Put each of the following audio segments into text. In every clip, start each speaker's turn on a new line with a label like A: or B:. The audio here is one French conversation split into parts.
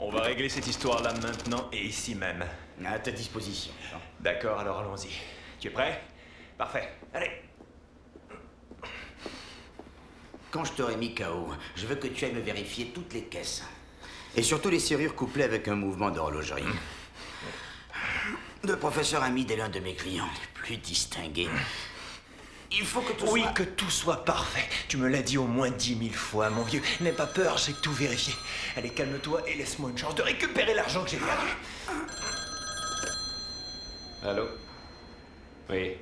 A: On va régler cette histoire-là maintenant et ici même.
B: À ta disposition.
A: D'accord, alors allons-y. Tu es prêt? Parfait. Allez.
B: Quand je t'aurai mis KO, je veux que tu ailles me vérifier toutes les caisses. Et surtout les serrures couplées avec un mouvement d'horlogerie. Le professeur Hamid est l'un de mes clients les plus distingués. Il faut que tout soit...
A: Oui, que tout soit parfait. Tu me l'as dit au moins 10 000 fois, mon vieux. N'aie pas peur, j'ai tout vérifié. Allez, calme-toi et laisse-moi une chance de récupérer l'argent que j'ai perdu.
C: Allô? Oui.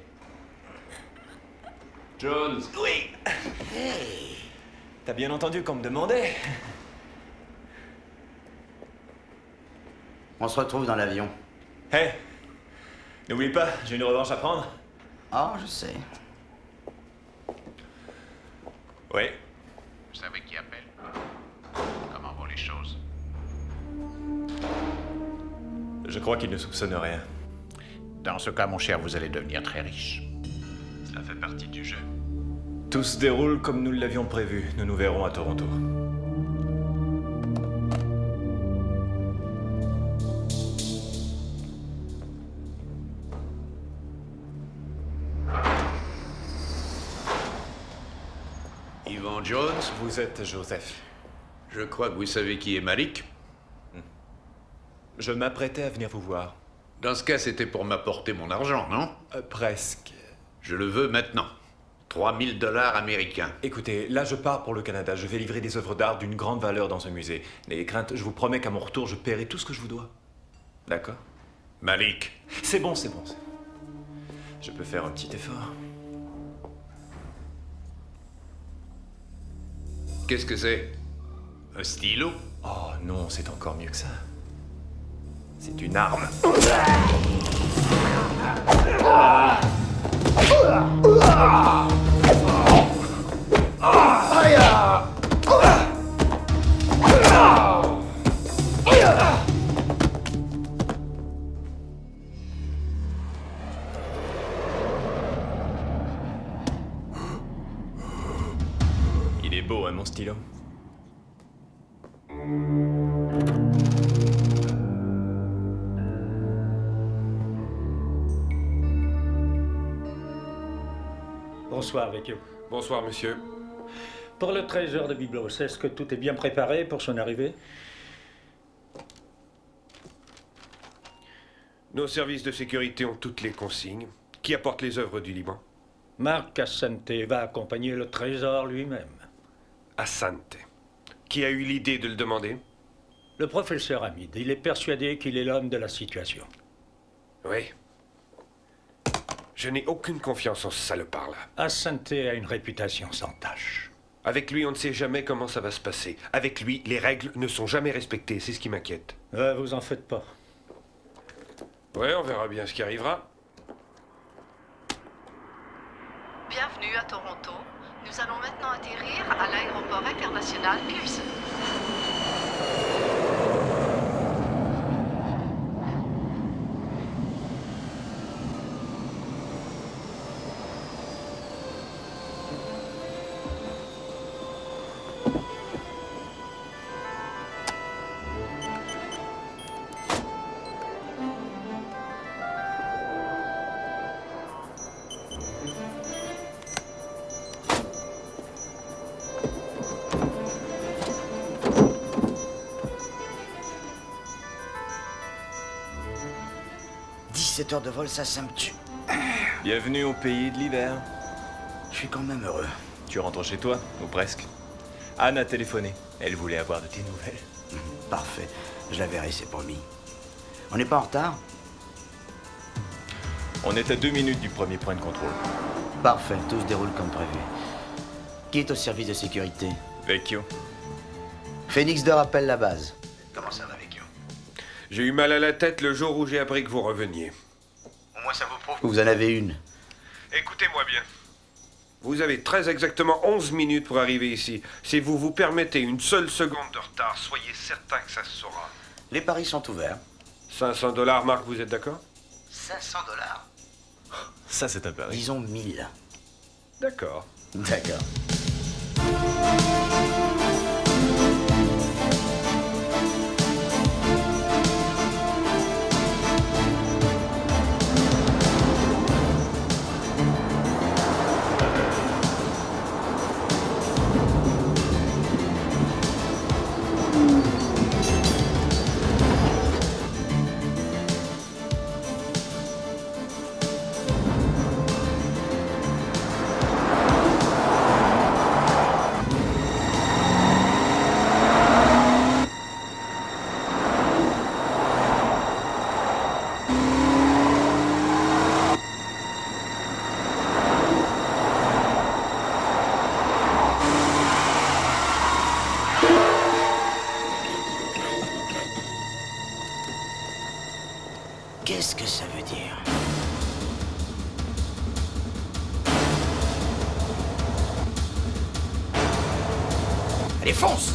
C: Jones?
A: Oui.
B: Hey.
A: T'as bien entendu qu'on me demandait?
B: On se retrouve dans l'avion.
A: Hé, n'oublie pas, j'ai une revanche à prendre.
B: Ah, je sais.
A: Oui.
D: Vous savez qui appelle? Comment vont les choses?
A: Je crois qu'il ne soupçonne rien.
D: Dans ce cas, mon cher, vous allez devenir très riche.
A: Ça fait partie du jeu. Tout se déroule comme nous l'avions prévu. Nous nous verrons à Toronto.
D: Yvan Jones,
A: Vous êtes Joseph.
D: je crois que vous savez qui est Malik.
A: Je m'apprêtais à venir vous voir.
D: Dans ce cas, c'était pour m'apporter mon argent, non?
A: Presque.
D: Je le veux maintenant. 3 000 $ américains.
A: Écoutez, là je pars pour le Canada. Je vais livrer des œuvres d'art d'une grande valeur dans un musée. N'ayez crainte, je vous promets qu'à mon retour, je paierai tout ce que je vous dois. D'accord?
D: Malik,
A: C'est bon, c'est bon. Je peux faire un petit effort.
D: qu'est-ce que c'est? Un stylo?
A: Oh non, c'est encore mieux que ça. C'est une arme. Il est beau, hein, mon stylo?
E: Bonsoir, Vecchio.
C: Bonsoir, monsieur.
E: Pour le trésor de Byblos, est-ce que tout est bien préparé pour son arrivée?
C: Nos services de sécurité ont toutes les consignes. Qui apporte les œuvres du Liban?
E: Marc Assante va accompagner le trésor lui-même.
C: Assante. Qui a eu l'idée de le demander?
E: Le professeur Hamid, il est persuadé qu'il est l'homme de la situation.
C: Oui. Je n'ai aucune confiance en ce salopard-là.
E: Assante a une réputation sans tache.
C: Avec lui, on ne sait jamais comment ça va se passer. Avec lui, les règles ne sont jamais respectées. C'est ce qui m'inquiète.
E: Vous en faites pas.
C: Ouais, on verra bien ce qui arrivera.
F: Bienvenue à Toronto. Nous allons maintenant atterrir à l'aéroport international Pearson.
B: Cette heure de vol, ça me tue.
A: Bienvenue au pays de l'hiver.
B: Je suis quand même heureux.
A: Tu rentres chez toi, ou presque. Anne a téléphoné. Elle voulait avoir de tes nouvelles.
B: Parfait. Je la verrai, c'est promis. On n'est pas en retard?
G: On est à 2 minutes du premier point de contrôle.
B: Parfait, tout se déroule comme prévu. Qui est au service de sécurité?
G: Vecchio.
B: Phoenix d'Or appelle la base.
A: Comment ça va, Vecchio?
C: J'ai eu mal à la tête le jour où j'ai appris que vous reveniez.
A: Au moins ça vous prouve.
B: Vous en avez une.
C: Écoutez-moi bien. Vous avez très exactement 11 minutes pour arriver ici. Si vous vous permettez une seule seconde de retard, soyez certain que ça se saura.
B: Les paris sont ouverts.
C: 500 $, Marc, vous êtes d'accord?
A: 500 $.
G: Ça, c'est un pari.
B: Disons 1000.
C: D'accord.
B: D'accord. Qu'est-ce que ça veut dire? Allez, fonce!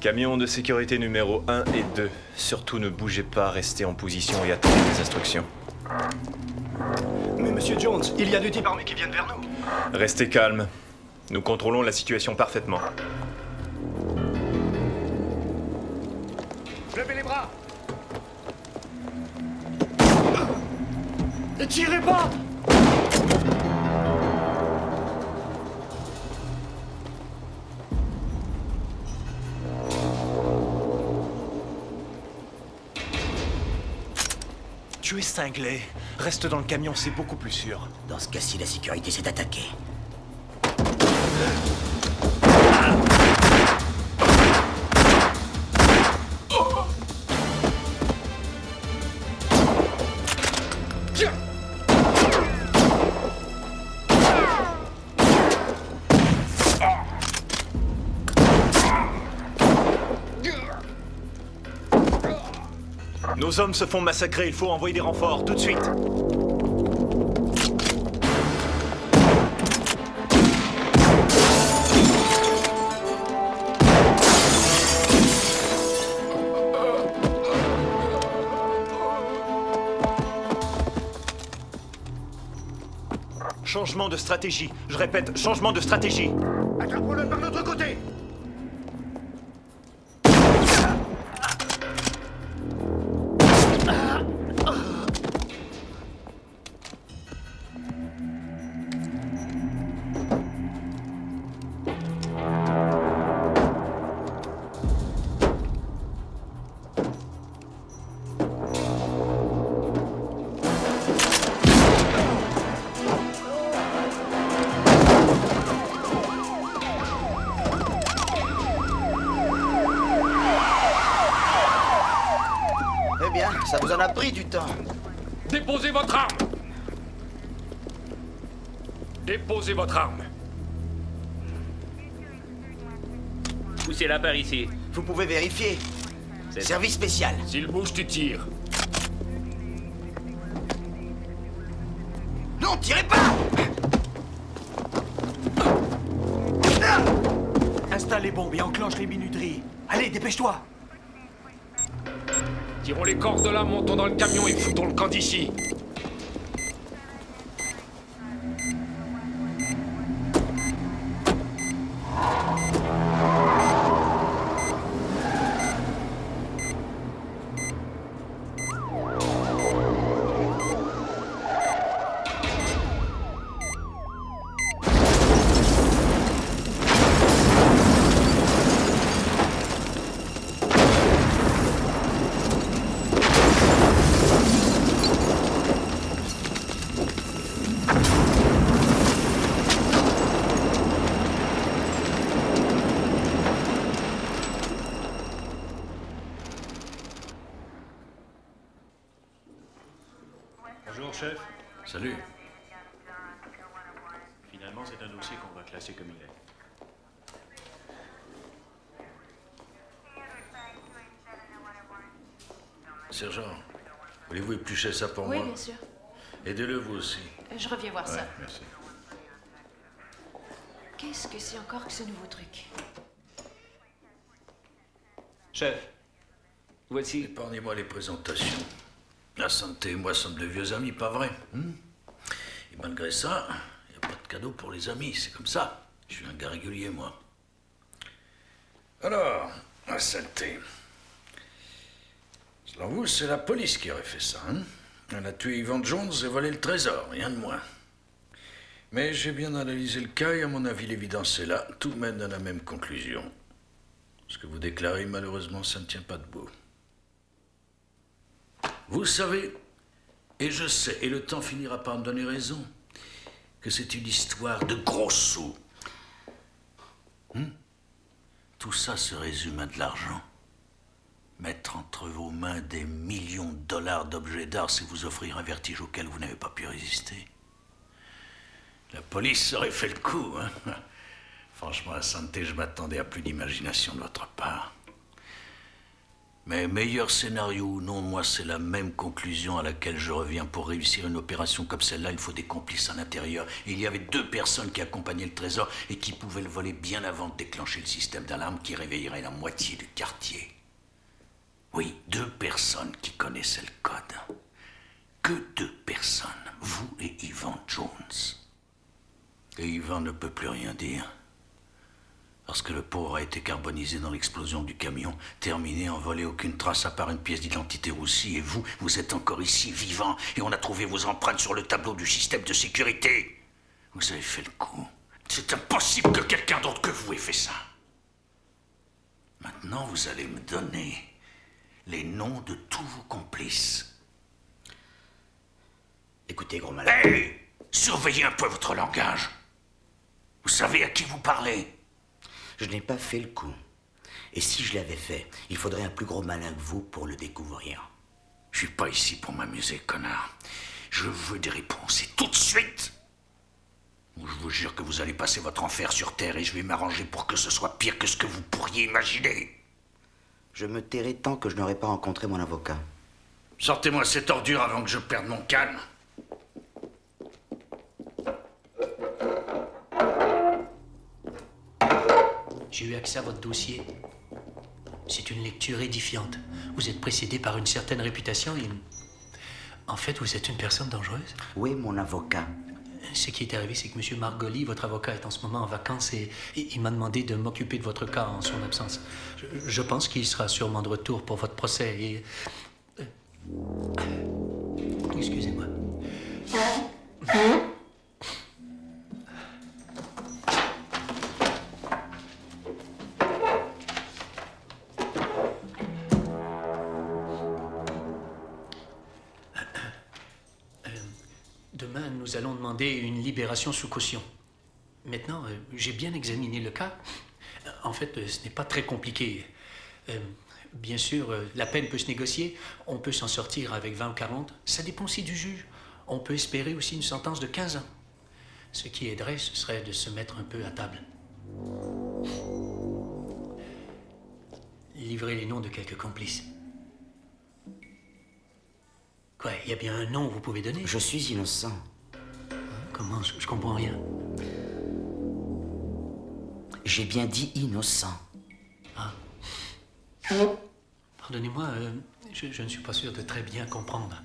G: Camion de sécurité numéro 1 et 2. Surtout ne bougez pas, restez en position et attendez les instructions.
A: Mais monsieur Jones, il y a 2 types armés qui viennent vers nous.
G: Restez calme. Nous contrôlons la situation parfaitement.
A: Levez les bras. Ne tirez pas. Tu es cinglé. Reste dans le camion, c'est beaucoup plus sûr.
B: Dans ce cas-ci, la sécurité s'est attaquée.
G: Nos hommes se font massacrer, il faut envoyer des renforts, tout de suite. Changement de stratégie. Je répète, changement de stratégie.
A: Attrapons-le par l'autre côté.
B: Ça vous en a pris du temps.
C: Déposez votre arme! Déposez votre arme.
H: Poussez-la par ici.
B: Vous pouvez vérifier. Service spécial.
C: S'il bouge, tu tires.
B: Non, tirez pas!
A: Installe les bombes et enclenche les minuteries. Allez, dépêche-toi.
C: Tirons les cordes de là, montons dans le camion et foutons le camp d'ici.
I: chef.
J: Salut.
I: Finalement, c'est un dossier qu'on va classer comme il est.
J: Sergent, voulez-vous éplucher ça pour
K: Oui,
J: moi?
K: bien sûr.
J: Aidez-le, vous aussi.
K: Je reviens voir ça.
J: Merci.
K: Qu'est-ce que c'est encore que ce nouveau truc?
H: Chef, voici.
J: Épargnez-moi les présentations. La santé et moi sommes de vieux amis, pas vrai? Et malgré ça, il n'y a pas de cadeau pour les amis, c'est comme ça. Je suis un gars régulier, moi. Alors, la saleté. Selon vous, c'est la police qui aurait fait ça, hein? Elle a tué Ivan Jones et volé le trésor, rien de moins. Mais j'ai bien analysé le cas et à mon avis, l'évidence est là. Tout mène à la même conclusion. Ce que vous déclarez, malheureusement, ça ne tient pas debout. Vous savez, et je sais, et le temps finira par me donner raison, que c'est une histoire de gros sous. Tout ça se résume à de l'argent. Mettre entre vos mains des millions de dollars d'objets d'art, c'est vous offrir un vertige auquel vous n'avez pas pu résister. La police aurait fait le coup, hein? Franchement, à santé, je m'attendais à plus d'imagination de votre part. Mais meilleur scénario ou non, moi, c'est la même conclusion à laquelle je reviens. Pour réussir une opération comme celle-là, il faut des complices à l'intérieur. Et il y avait 2 personnes qui accompagnaient le trésor et qui pouvaient le voler bien avant de déclencher le système d'alarme qui réveillerait la moitié du quartier. Oui, 2 personnes qui connaissaient le code. Que 2 personnes, vous et Ivan Jones. Et Ivan ne peut plus rien dire. Parce que le pauvre a été carbonisé dans l'explosion du camion, terminé, envolé, aucune trace à part une pièce d'identité roussie. Et vous, vous êtes encore ici, vivant, et on a trouvé vos empreintes sur le tableau du système de sécurité. Vous avez fait le coup. C'est impossible que quelqu'un d'autre que vous ait fait ça. Maintenant, vous allez me donner les noms de tous vos complices.
B: Écoutez, gros malin.
J: Hé! Surveillez un peu votre langage. Vous savez à qui vous parlez?
B: Je n'ai pas fait le coup. Et si je l'avais fait, il faudrait un plus gros malin que vous pour le découvrir.
J: Je suis pas ici pour m'amuser, connard. Je veux des réponses, et tout de suite. Ou je vous jure que vous allez passer votre enfer sur Terre et je vais m'arranger pour que ce soit pire que ce que vous pourriez imaginer.
B: Je me tairai tant que je n'aurai pas rencontré mon avocat.
J: Sortez-moi cette ordure avant que je perde mon calme.
L: J'ai eu accès à votre dossier. C'est une lecture édifiante. Vous êtes précédé par une certaine réputation et... En fait, vous êtes une personne dangereuse.
B: Où est mon avocat?
L: Ce qui est arrivé, c'est que M. Margoli, votre avocat, est en ce moment en vacances et il m'a demandé de m'occuper de votre cas en son absence. Je pense qu'il sera sûrement de retour pour votre procès et... Excusez-moi. Demain, nous allons demander une libération sous caution. Maintenant, j'ai bien examiné le cas. En fait, ce n'est pas très compliqué. Bien sûr, la peine peut se négocier. On peut s'en sortir avec 20 ou 40. Ça dépend aussi du juge. On peut espérer aussi une sentence de 15 ans. Ce qui aiderait, ce serait de se mettre un peu à table. Livrez les noms de quelques complices. Quoi, il y a bien un nom que vous pouvez donner?
B: Je suis innocent.
L: Comment? Je comprends rien.
B: J'ai bien dit innocent.
L: Ah. Pardonnez-moi, je ne suis pas sûr de très bien comprendre.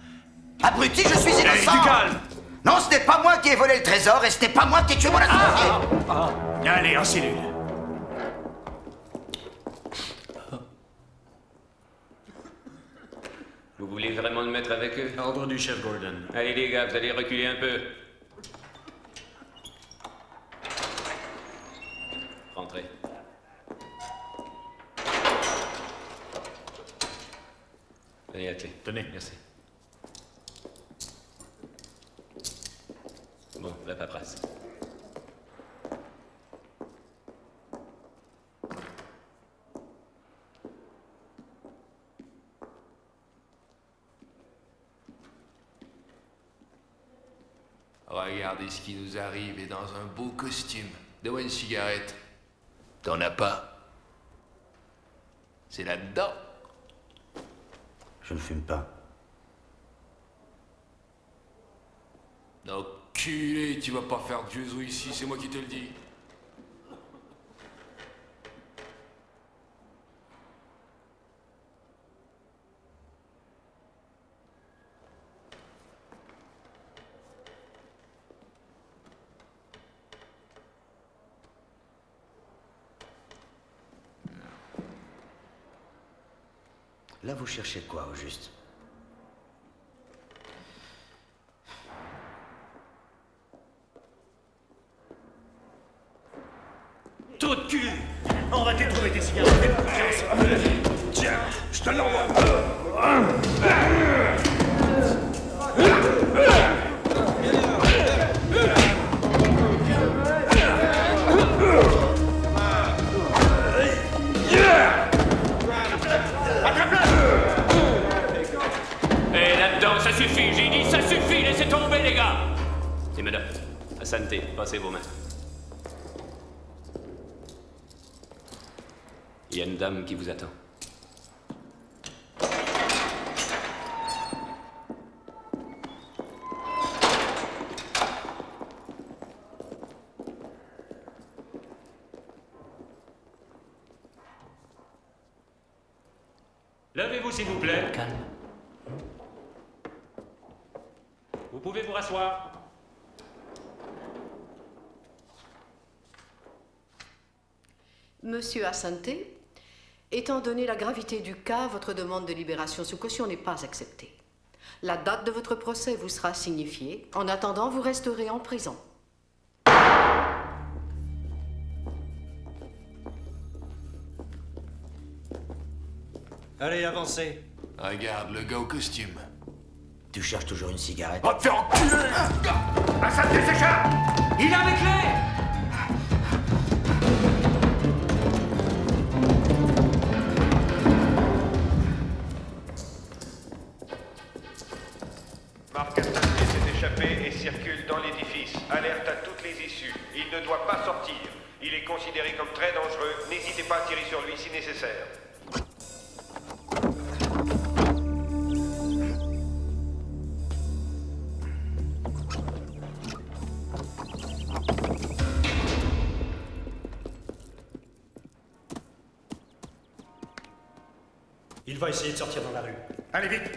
B: Abruti, je suis innocent!
C: Du calme!
B: Non, ce n'est pas moi qui ai volé le trésor et ce n'est pas moi qui ai tué mon associé!
J: Allez, en cellule.
H: Vous voulez vraiment le mettre avec eux?
I: Ordre du chef Gordon.
H: Allez les gars, vous allez reculer un peu. Rentrez. Tenez la clé.
I: Tenez, merci.
H: Bon, la paperasse.
M: Regardez ce qui nous arrive et dans un beau costume. Donne-moi une cigarette. T'en as pas? C'est là-dedans.
B: Je ne fume pas.
M: Enculé, tu vas pas faire de Jésus ici, c'est moi qui te le dis.
B: Là, vous cherchez quoi, au juste?
N: Trou de cul! On va te trouver tes cigarettes. Tiens, je te l'envoie.
H: Et là-dedans, ça suffit, j'ai dit ça suffit, laissez tomber les gars! C'est Menottes, à santé, passez vos mains. Il y a une dame qui vous attend.
E: Levez-vous, s'il vous plaît.
L: Calme.
E: Vous pouvez vous rasseoir.
F: Monsieur Asante, étant donné la gravité du cas, votre demande de libération sous caution n'est pas acceptée. La date de votre procès vous sera signifiée. En attendant, vous resterez en prison.
N: Allez, avancez.
M: Regarde, le gars au costume.
B: Tu cherches toujours une cigarette?
M: Va te faire enculer!
N: Asante s'échappe! Il a les clés!
C: Marc Asante s'est échappé et circule dans l'édifice. Alerte à toutes les issues. Il ne doit pas sortir. Il est considéré comme très dangereux. N'hésitez pas à tirer sur lui si nécessaire.
N: Il va essayer de sortir dans la rue. Allez, vite!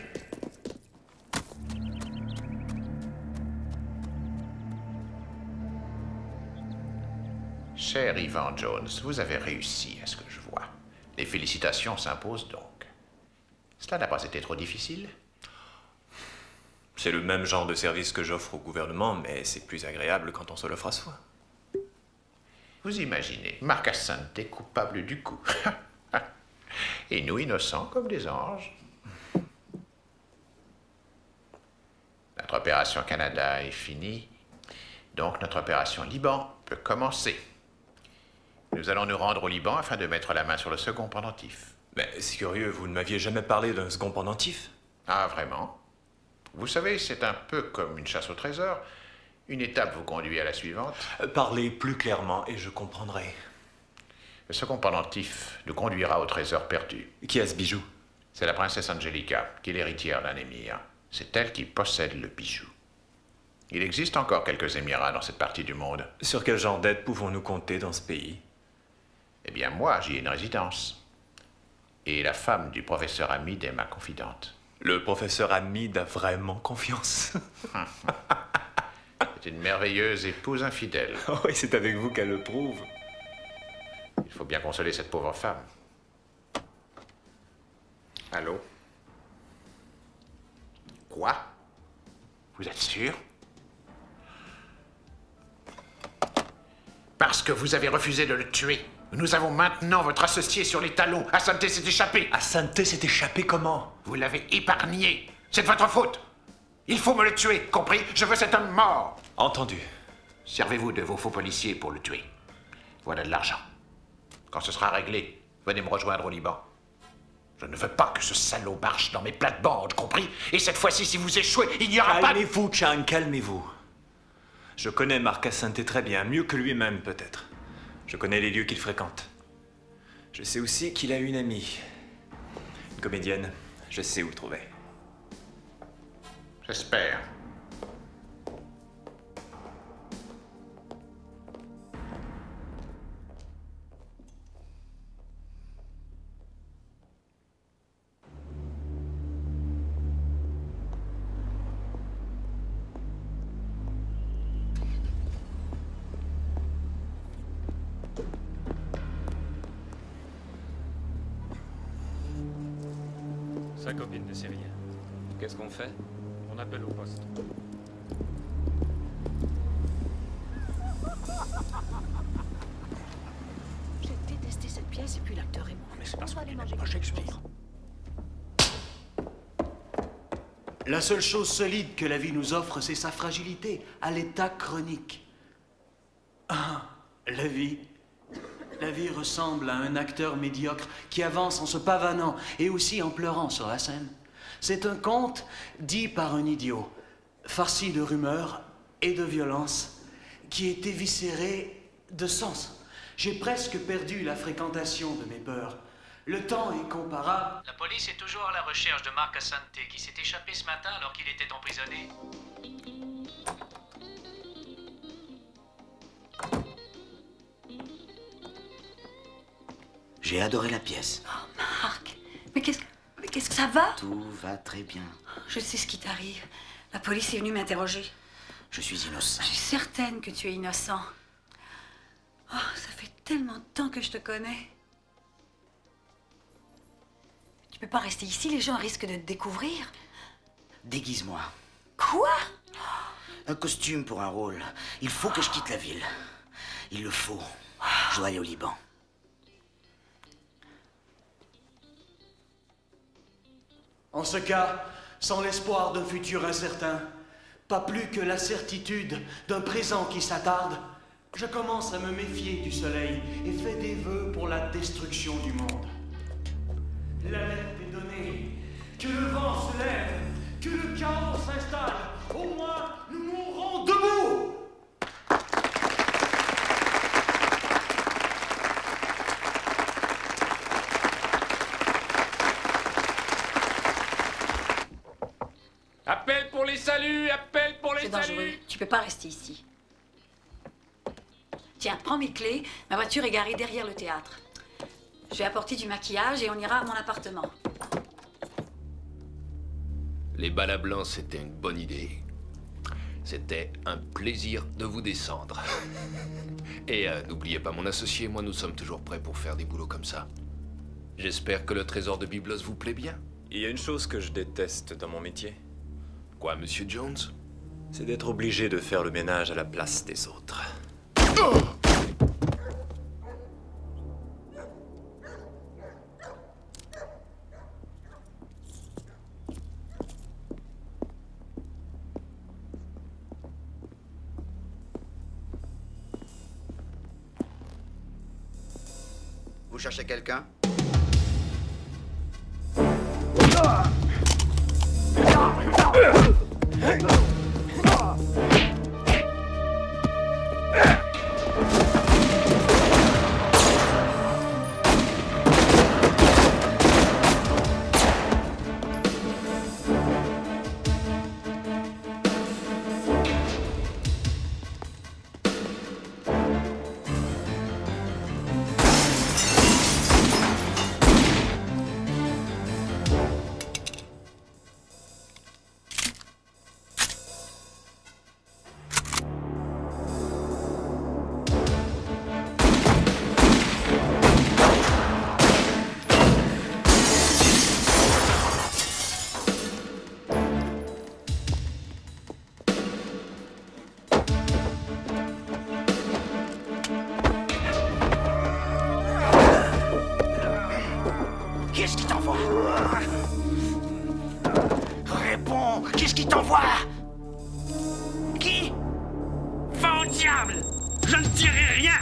D: Cher Ivan Jones, vous avez réussi à ce que je vois. Les félicitations s'imposent donc. Cela n'a pas été trop difficile?
G: C'est le même genre de service que j'offre au gouvernement, mais c'est plus agréable quand on se l'offre à soi.
D: Vous imaginez, Marc Asante coupable du coup. Et nous, innocents comme des anges. Notre opération Canada est finie, donc notre opération Liban peut commencer. Nous allons nous rendre au Liban afin de mettre la main sur le second pendentif.
G: Mais c'est curieux, vous ne m'aviez jamais parlé d'un second pendentif.
D: Ah, vraiment? Vous savez, c'est un peu comme une chasse au trésor. Une étape vous conduit à la suivante.
G: Parlez plus clairement et je comprendrai.
D: Le second pendentif nous conduira au trésor perdu.
G: Qui a ce bijou?
D: C'est la princesse Angelica, qui est l'héritière d'un émir. C'est elle qui possède le bijou. Il existe encore quelques émirats dans cette partie du monde.
G: Sur quel genre d'aide pouvons-nous compter dans ce pays?
D: Eh bien, moi, j'y ai une résidence. Et la femme du professeur Hamid est ma confidente.
G: Le professeur Hamid a vraiment confiance.
D: C'est une merveilleuse épouse infidèle.
G: Oh oui, c'est avec vous qu'elle le prouve.
D: Il faut bien consoler cette pauvre femme. Allô? Quoi? Vous êtes sûr? Parce que vous avez refusé de le tuer. Nous avons maintenant votre associé sur les talons. Asante s'est échappé.
G: Asante s'est échappé comment?
D: Vous l'avez épargné. C'est de votre faute. Il faut me le tuer, compris? Je veux cet homme mort.
G: Entendu.
D: Servez-vous de vos faux policiers pour le tuer. Voilà de l'argent. Quand ce sera réglé, venez me rejoindre au Liban. Je ne veux pas que ce salaud marche dans mes plates-bandes, compris? Et cette fois-ci, si vous échouez, il n'y aura pas...
G: Calmez-vous, Chang, calmez-vous. Je connais Marc Asante très bien, mieux que lui-même peut-être. Je connais les lieux qu'il fréquente. Je sais aussi qu'il a une amie. Une comédienne. Je sais où le trouver.
D: J'espère.
E: Sa copine ne sait rien. Qu'est-ce qu'on fait? On appelle au poste.
K: J'ai détesté cette pièce et puis l'acteur est mort.
N: Mais c'est parce qu'on n'aime pas Shakespeare. La seule chose solide que la vie nous offre, c'est sa fragilité, à l'état chronique. Ah, la vie. La vie ressemble à un acteur médiocre qui avance en se pavanant et aussi en pleurant sur la scène. C'est un conte dit par un idiot, farci de rumeurs et de violence, qui est éviscéré de sens. J'ai presque perdu la fréquentation de mes peurs. Le temps est comparable.
L: La police est toujours à la recherche de Marc Asante, qui s'est échappé ce matin alors qu'il était emprisonné.
B: J'ai adoré la pièce.
K: Oh, Marc, mais qu'est-ce que ça va?
B: Tout va très bien.
K: Je sais ce qui t'arrive. La police est venue m'interroger.
B: Je suis innocent.
K: Je suis certaine que tu es innocent. Oh, ça fait tellement de temps que je te connais. Tu peux pas rester ici, les gens risquent de te découvrir.
B: Déguise-moi.
K: Quoi?
B: Un costume pour un rôle. Il faut que je quitte la ville. Il le faut. Je dois aller au Liban.
N: En ce cas, sans l'espoir d'un futur incertain, pas plus que la certitude d'un présent qui s'attarde, je commence à me méfier du soleil et fais des vœux pour la destruction du monde. L'alerte est donnée, que le vent se lève, que le chaos s'installe, au moins nous mourrons debout!
H: Appel pour les saluts, appel pour les
K: C'est dangereux.
H: saluts.
K: Tu peux pas rester ici. Tiens, prends mes clés. Ma voiture est garée derrière le théâtre. Je vais apporter du maquillage et on ira à mon appartement.
M: Les balles à blanc, c'était une bonne idée. C'était un plaisir de vous descendre. Et n'oubliez pas mon associé, moi nous sommes toujours prêts pour faire des boulots comme ça. J'espère que le trésor de Byblos vous plaît bien.
G: Il y a une chose que je déteste dans mon métier.
M: Quoi, Monsieur Jones?
G: C'est d'être obligé de faire le ménage à la place des autres.
B: Vous cherchez quelqu'un?
N: Qu'est-ce qui t'envoie? Réponds! Qu'est-ce qui t'envoie? Qui? Va au diable! Je ne dirai rien!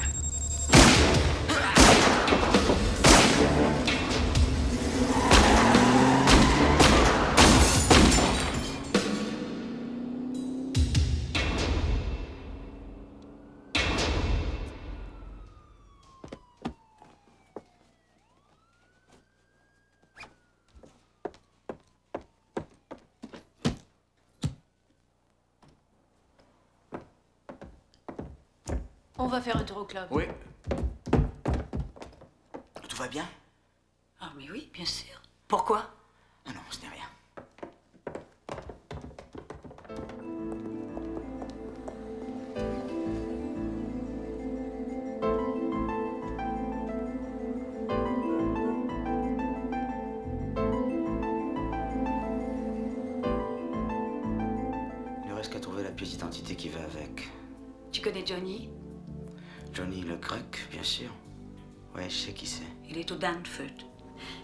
K: On va faire un tour au club.
N: Oui.
B: Tout va bien?
K: Ah, mais oui, bien sûr. Pourquoi?
B: Ah non, ce n'est rien. Il ne reste qu'à trouver la pièce d'identité qui va avec.
K: Tu connais Johnny?
B: Johnny le Grec, bien sûr. Ouais, je sais qui c'est.
K: Il est au Danford.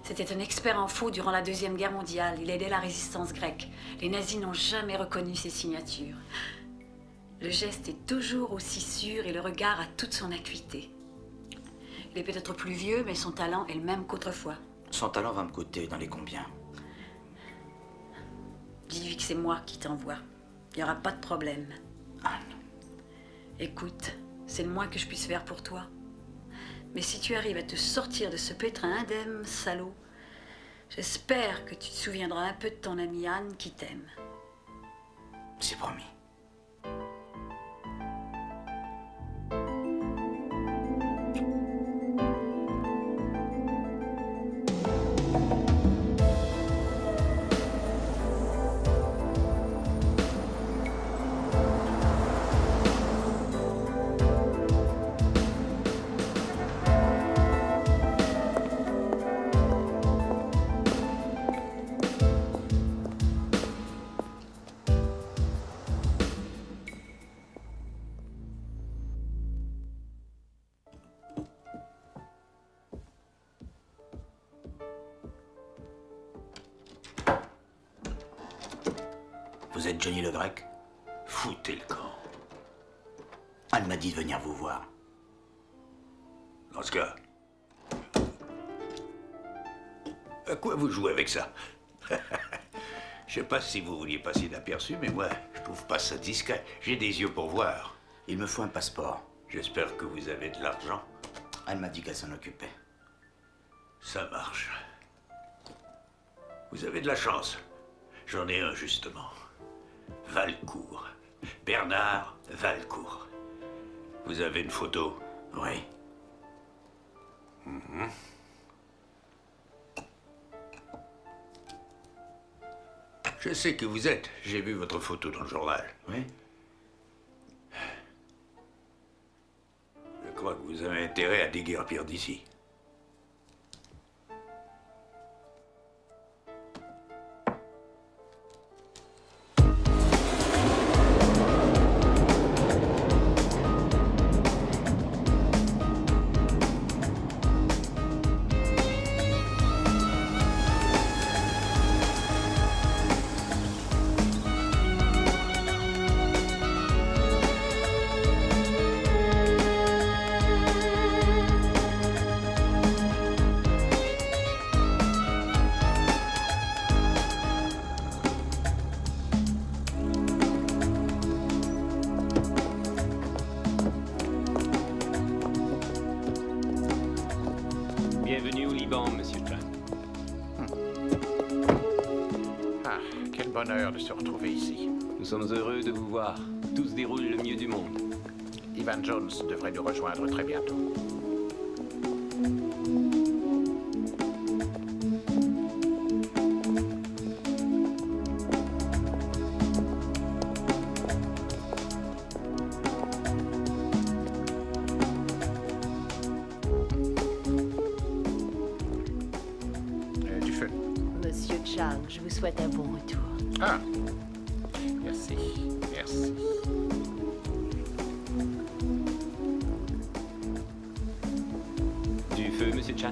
K: C'était un expert en faux durant la Deuxième Guerre mondiale. Il aidait la résistance grecque. Les nazis n'ont jamais reconnu ses signatures. Le geste est toujours aussi sûr et le regard a toute son acuité. Il est peut-être plus vieux, mais son talent est le même qu'autrefois.
B: Son talent va me coûter dans les combien?
K: Dis-lui que c'est moi qui t'envoie. Il n'y aura pas de problème.
B: Anne.
K: Écoute, c'est le moins que je puisse faire pour toi. Mais si tu arrives à te sortir de ce pétrin indemne, salaud, j'espère que tu te souviendras un peu de ton amie Anne qui t'aime.
B: C'est promis. Vous êtes Johnny le Grec?
J: Foutez le camp.
B: Anne m'a dit de venir vous voir.
J: Dans ce cas, à quoi vous jouez avec ça? Je sais pas si vous vouliez passer inaperçu, mais moi, je trouve pas ça discret. J'ai des yeux pour voir.
B: Il me faut un passeport.
J: J'espère que vous avez de l'argent.
B: Anne m'a dit qu'elle s'en occupait.
J: Ça marche. Vous avez de la chance. J'en ai un, justement. Valcourt. Bernard Valcourt. Vous avez une photo?
B: Oui.
J: Mhm. Je sais qui vous êtes. J'ai vu votre photo dans le journal.
B: Oui.
J: Je crois que vous avez intérêt à déguerpir d'ici.
H: Bienvenue au Liban, Monsieur Chan.
D: Ah, quel bonheur de se retrouver ici.
H: Nous sommes heureux de vous voir. Tout se déroule le mieux du monde.
D: Ivan Jones devrait nous rejoindre très bientôt. Du feu.
O: Monsieur Chang, je vous souhaite un bon retour.
D: Ah, merci, merci.
H: Du feu, Monsieur Chan.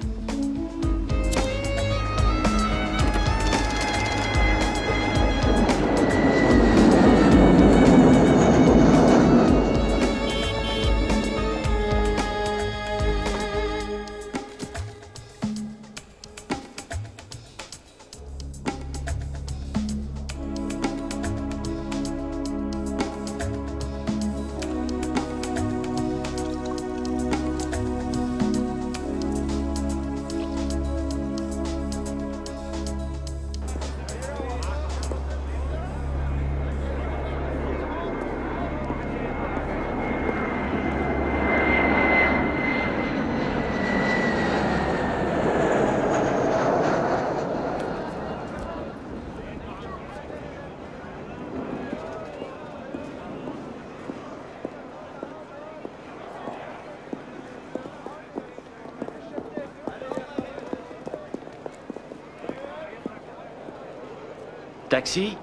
P: Taxi?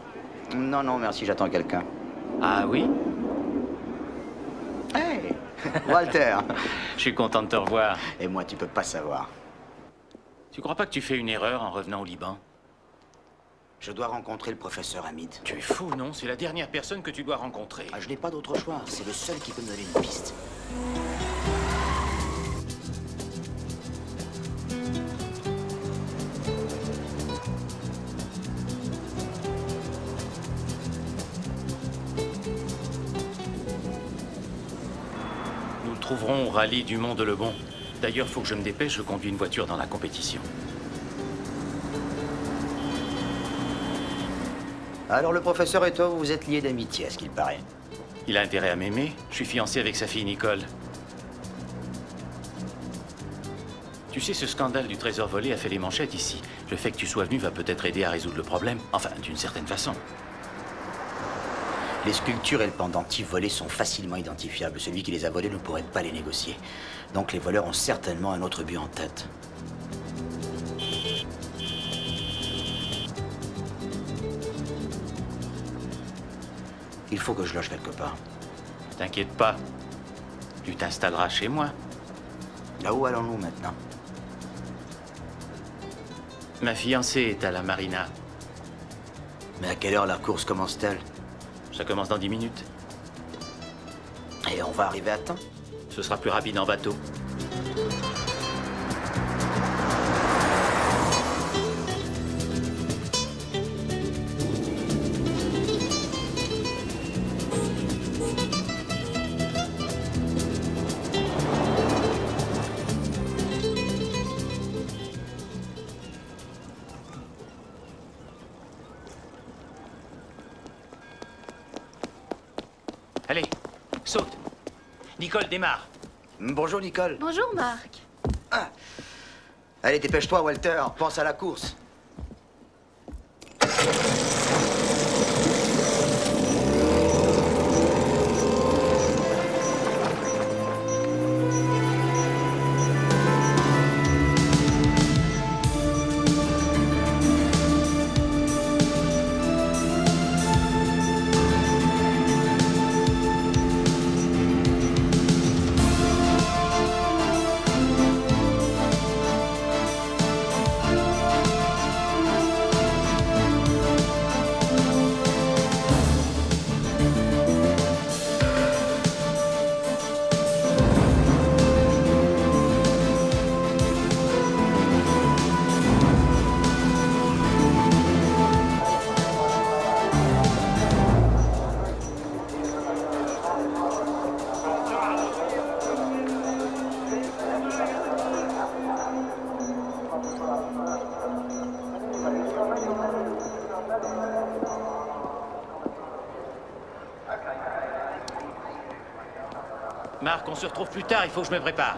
B: Non, non, merci, j'attends quelqu'un.
P: Ah oui?
B: Hey, Walter.
P: Je suis content de te revoir.
B: Et moi, tu peux pas savoir.
P: Tu crois pas que tu fais une erreur en revenant au Liban?
B: Je dois rencontrer le professeur Hamid.
P: Tu es fou, non? C'est la dernière personne que tu dois rencontrer.
B: Ah, je n'ai pas d'autre choix. C'est le seul qui peut me donner une piste.
P: Nous le trouverons au rallye du Mont-de-Lebon. D'ailleurs, faut que je me dépêche, je conduis une voiture dans la compétition.
B: Alors, le professeur et toi, vous êtes liés d'amitié, à ce qu'il paraît.
P: Il a intérêt à m'aimer. Je suis fiancé avec sa fille Nicole. Tu sais, ce scandale du trésor volé a fait les manchettes ici. Le fait que tu sois venu va peut-être aider à résoudre le problème. Enfin, d'une certaine façon.
B: Les sculptures et le pendentif volés sont facilement identifiables. Celui qui les a volés ne pourrait pas les négocier. Donc les voleurs ont certainement un autre but en tête. Il faut que je loge quelque part.
P: T'inquiète pas. Tu t'installeras chez moi.
B: Là où allons-nous maintenant?
P: Ma fiancée est à la marina.
B: Mais à quelle heure la course commence-t-elle?
P: Ça commence dans 10 minutes.
B: Et on va arriver à temps?
P: Ce sera plus rapide en bateau. Allez, saute. Nicole, démarre.
B: Bonjour, Nicole.
O: Bonjour, Marc.
B: Ah. Allez, dépêche-toi, Walter. Pense à la course.
P: Marc, on se retrouve plus tard, il faut que je me prépare.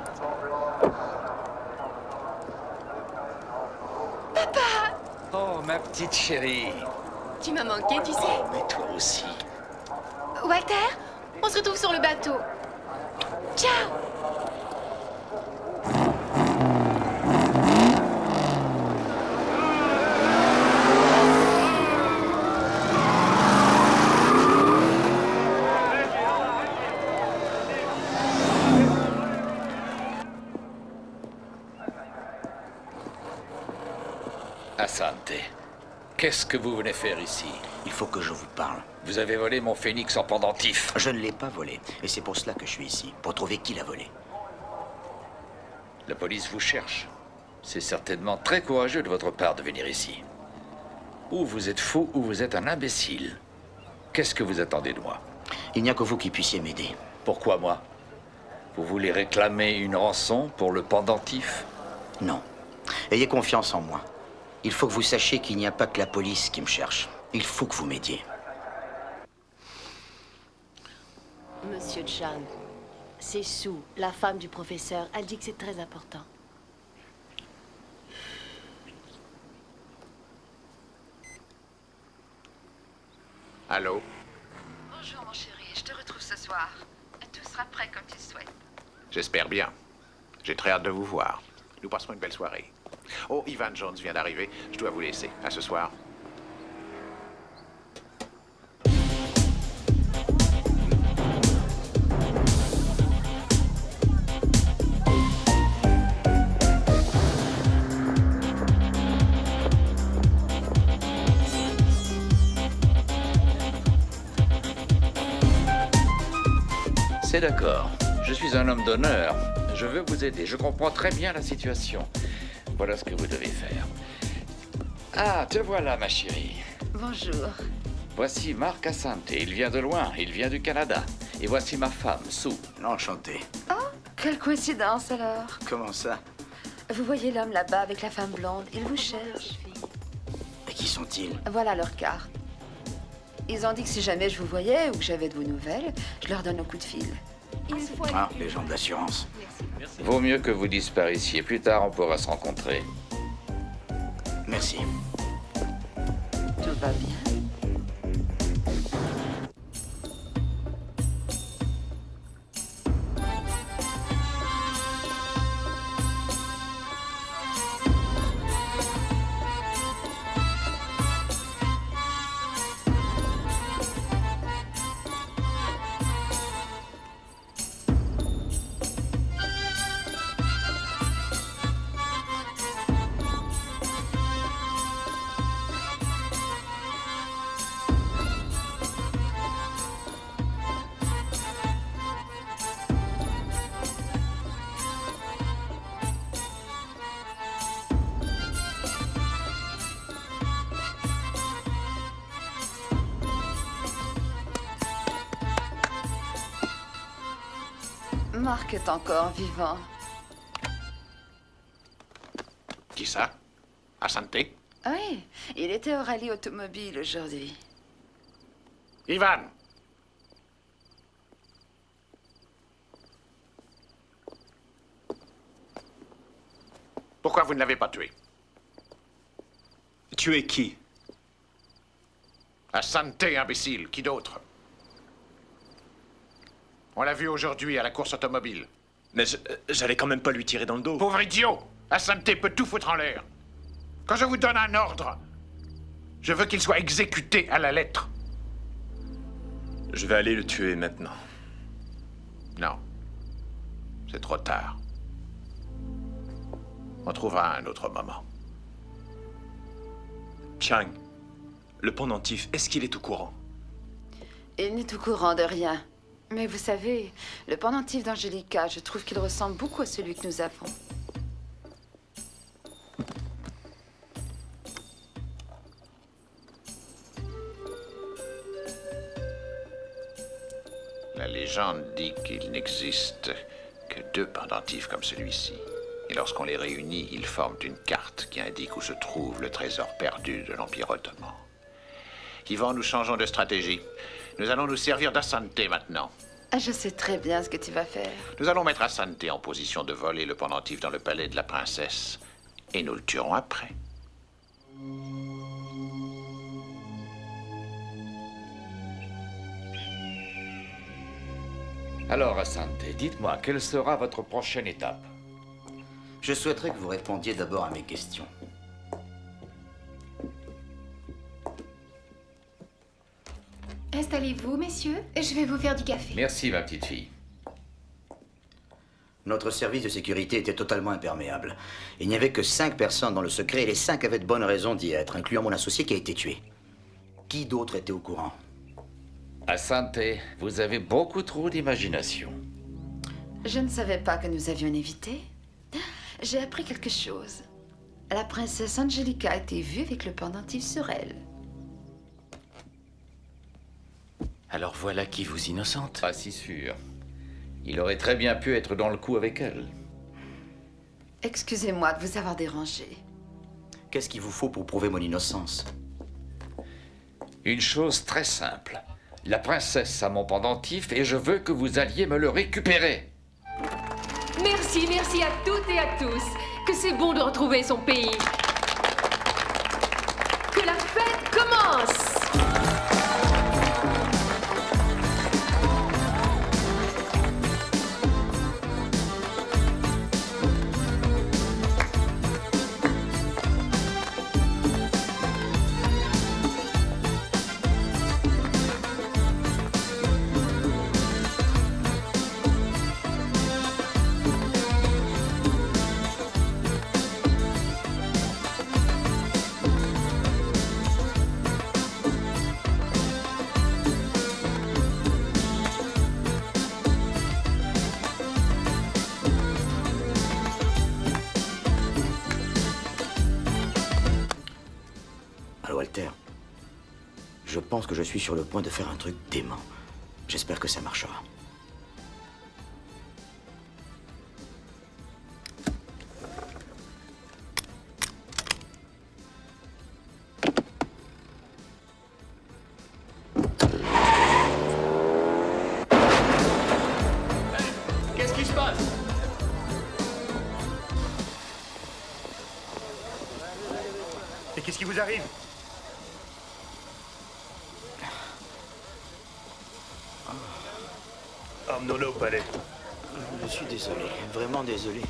O: Papa!
Q: Oh, ma petite chérie.
O: Tu m'as manqué, tu sais.
Q: Oh, mais toi aussi.
O: Walter, on se retrouve sur le bateau. Ciao!
Q: Asante, qu'est-ce que vous venez faire ici?
B: Il faut que je vous parle.
Q: Vous avez volé mon phénix en pendentif.
B: Je ne l'ai pas volé. Et c'est pour cela que je suis ici. Pour trouver qui l'a volé.
Q: La police vous cherche. C'est certainement très courageux de votre part de venir ici. Ou vous êtes fou, ou vous êtes un imbécile. Qu'est-ce que vous attendez de moi?
B: Il n'y a que vous qui puissiez m'aider.
Q: Pourquoi moi? Vous voulez réclamer une rançon pour le pendentif?
B: Non. Ayez confiance en moi. Il faut que vous sachiez qu'il n'y a pas que la police qui me cherche. Il faut que vous m'aidiez.
O: Monsieur Chang, c'est Sue, la femme du professeur. Elle dit que c'est très important.
D: Allô?
R: Bonjour, mon chéri. Je te retrouve ce soir. Tout sera prêt comme tu le souhaites.
D: J'espère bien. J'ai très hâte de vous voir. Nous passerons une belle soirée. Oh, Ivan Jones vient d'arriver. Je dois vous laisser. À ce soir.
Q: C'est d'accord. Je suis un homme d'honneur. Je veux vous aider. Je comprends très bien la situation. Voilà ce que vous devez faire. Ah, te voilà, ma chérie.
O: Bonjour.
Q: Voici Marc Assante. Il vient de loin. Il vient du Canada. Et voici ma femme, Sue.
B: Enchanté.
O: Oh, quelle coïncidence alors.
B: Comment ça?
O: Vous voyez l'homme là-bas avec la femme blonde. Il vous cherche.
B: Et qui sont-ils?
O: Voilà leur carte. Ils ont dit que si jamais je vous voyais ou que j'avais de vos nouvelles, je leur donne un coup de fil.
B: Ah, les gens de l'assurance.
Q: Vaut mieux que vous disparaissiez. Plus tard, on pourra se rencontrer.
B: Merci.
O: Tout va bien. Marc est encore vivant.
D: Qui ça? Assante?
O: Oui, il était au rallye automobile aujourd'hui.
D: Ivan! Pourquoi vous ne l'avez pas tué?
G: Tué qui?
D: Assante, imbécile. Qui d'autre? On l'a vu aujourd'hui à la course automobile.
G: Mais j'allais quand même pas lui tirer dans le dos.
D: Pauvre idiot! Assante peut tout foutre en l'air. Quand je vous donne un ordre, je veux qu'il soit exécuté à la lettre.
G: Je vais aller le tuer maintenant.
D: Non. C'est trop tard. On trouvera un autre moment.
G: Chang, le pendentif, est-ce qu'il est au courant?
O: Il n'est au courant de rien. Mais vous savez, le pendentif d'Angelica, je trouve qu'il ressemble beaucoup à celui que nous avons.
D: La légende dit qu'il n'existe que 2 pendentifs comme celui-ci. Et lorsqu'on les réunit, ils forment une carte qui indique où se trouve le trésor perdu de l'Empire ottoman. Yvan, nous changeons de stratégie. Nous allons nous servir d'Assante maintenant.
O: Je sais très bien ce que tu vas faire.
D: Nous allons mettre Assante en position de voler le pendentif dans le palais de la princesse. Et nous le tuerons après.
Q: Alors, Assante, dites-moi, quelle sera votre prochaine étape?
B: Je souhaiterais que vous répondiez d'abord à mes questions.
S: Installez-vous, messieurs. Je vais vous faire du café.
Q: Merci, ma petite fille.
B: Notre service de sécurité était totalement imperméable. Il n'y avait que 5 personnes dans le secret et les 5 avaient de bonnes raisons d'y être, incluant mon associé qui a été tué. Qui d'autre était au courant?
Q: Assante, vous avez beaucoup trop d'imagination.
O: Je ne savais pas que nous avions un invité. J'ai appris quelque chose. La princesse Angelica a été vue avec le pendentif sur elle.
P: Alors voilà qui vous innocente.
Q: Pas si sûr. Il aurait très bien pu être dans le coup avec elle.
O: Excusez-moi de vous avoir dérangé.
B: Qu'est-ce qu'il vous faut pour prouver mon innocence?
Q: Une chose très simple. La princesse a mon pendentif et je veux que vous alliez me le récupérer.
S: Merci, merci à toutes et à tous. Que c'est bon de retrouver son pays. Que la fête commence!
B: Walter, je pense que je suis sur le point de faire un truc dément. J'espère que ça marchera.
L: Qu'est-ce qui se passe?
T: Et qu'est-ce qui vous arrive? Emmenons-le au palais.
B: Je suis désolé, vraiment désolé.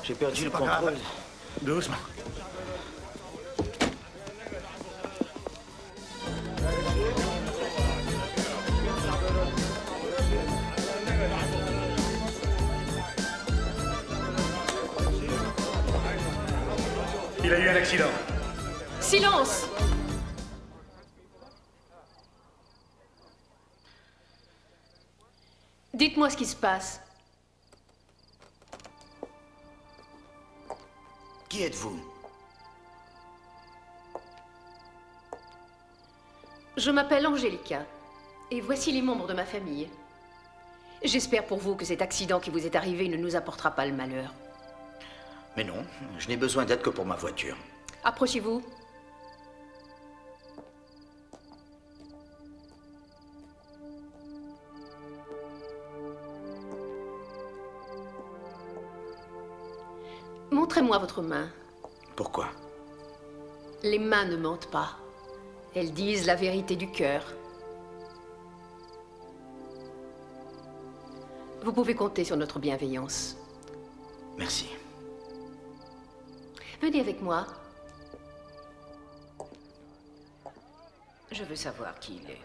B: J'ai perdu le
T: pas grave.
B: contrôle.
T: Doucement. Il a eu un accident.
S: Silence! Dites-moi ce qui se passe.
B: Qui êtes-vous?
S: Je m'appelle Angelica, et voici les membres de ma famille. J'espère pour vous que cet accident qui vous est arrivé ne nous apportera pas le malheur.
B: Mais non, je n'ai besoin d'aide que pour ma voiture.
S: Approchez-vous. Montrez-moi votre main.
B: Pourquoi?
S: Les mains ne mentent pas. Elles disent la vérité du cœur. Vous pouvez compter sur notre bienveillance.
B: Merci.
S: Venez avec moi.
F: Je veux savoir qui il est.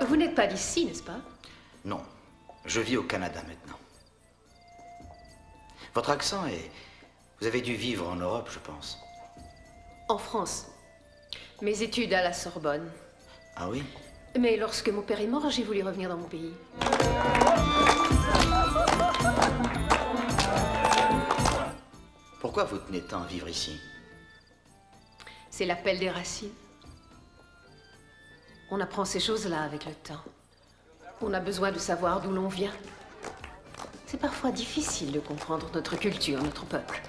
S: Vous n'êtes pas d'ici, n'est-ce pas?
B: Non, je vis au Canada maintenant. Votre accent est... Vous avez dû vivre en Europe, je pense.
S: En France. Mes études à la Sorbonne.
B: Ah oui?
S: Mais lorsque mon père est mort, j'ai voulu revenir dans mon pays.
B: Pourquoi vous tenez tant à vivre ici?
S: C'est l'appel des racines. On apprend ces choses-là avec le temps. On a besoin de savoir d'où l'on vient. C'est parfois difficile de comprendre notre culture, notre peuple.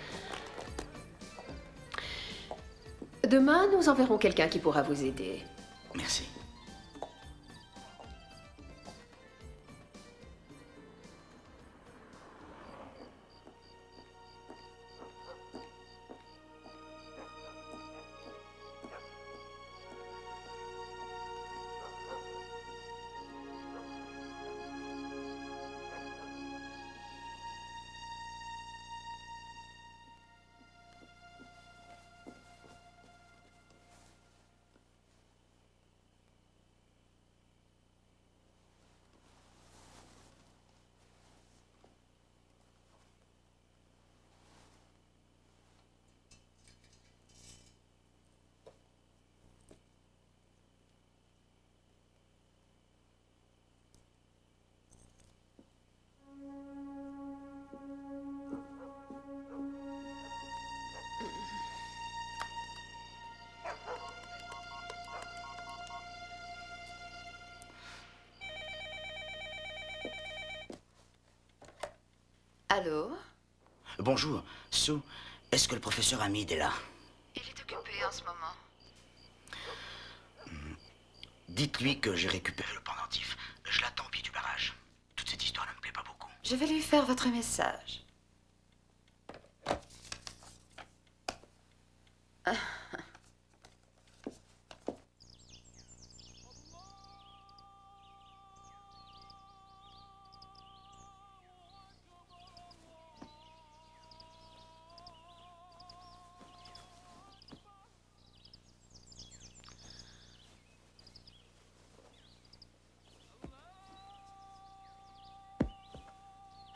S: Demain, nous enverrons quelqu'un qui pourra vous aider.
B: Merci.
O: Allô?
B: Bonjour, Sue. Est-ce que le professeur Hamid est là?
O: Il est occupé en ce moment.
B: Dites-lui que j'ai récupéré le pendentif. Je l'attends au pied du barrage. Toute cette histoire ne me plaît pas beaucoup.
O: Je vais lui faire votre message.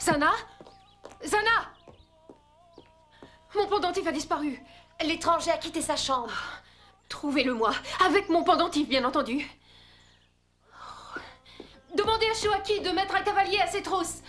S: Sana? Sana! Mon pendentif a disparu.
R: L'étranger a quitté sa chambre.
S: Trouvez-le-moi. Avec mon pendentif, bien entendu. Demandez à Shoaki de mettre un cavalier à ses trousses.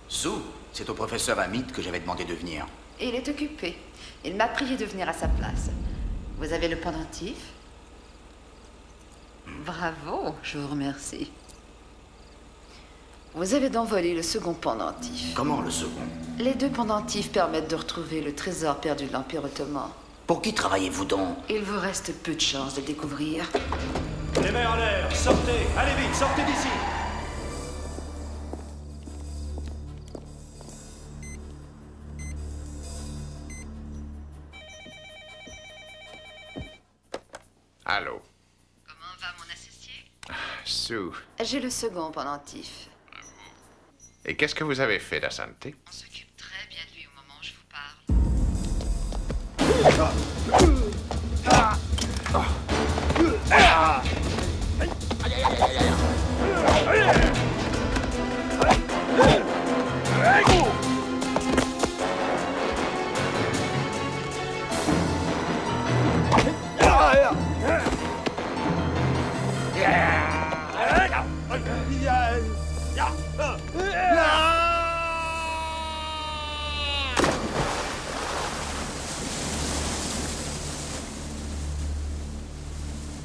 B: Sue, c'est au professeur Hamid que j'avais demandé de venir.
O: Il est occupé. Il m'a prié de venir à sa place. Vous avez le pendentif? Bravo, je vous remercie. Vous avez d'envoler le second pendentif.
B: Comment le second?
O: Les deux pendentifs permettent de retrouver le trésor perdu de l'Empire ottoman.
B: Pour qui travaillez-vous donc?
O: Il vous reste peu de chance de le découvrir.
T: Les mains en l'air, sortez! Allez vite, sortez d'ici!
D: Allô?
O: Comment va mon associé?
D: Sue.
O: J'ai le second pendentif.
D: Et qu'est-ce que vous avez fait d'Asante?
O: On s'occupe très bien de lui au moment où je vous parle.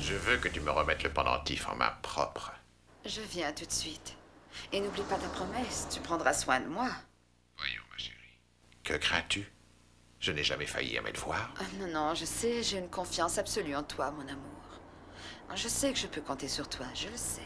D: Je veux que tu me remettes le pendentif en main propre.
O: Je viens tout de suite. Et n'oublie pas ta promesse, tu prendras soin de moi.
D: Voyons, ma chérie. Que crains-tu? Je n'ai jamais failli à mes devoirs.
O: Non, non, je sais, j'ai une confiance absolue en toi, mon amour. Je sais que je peux compter sur toi, je le sais.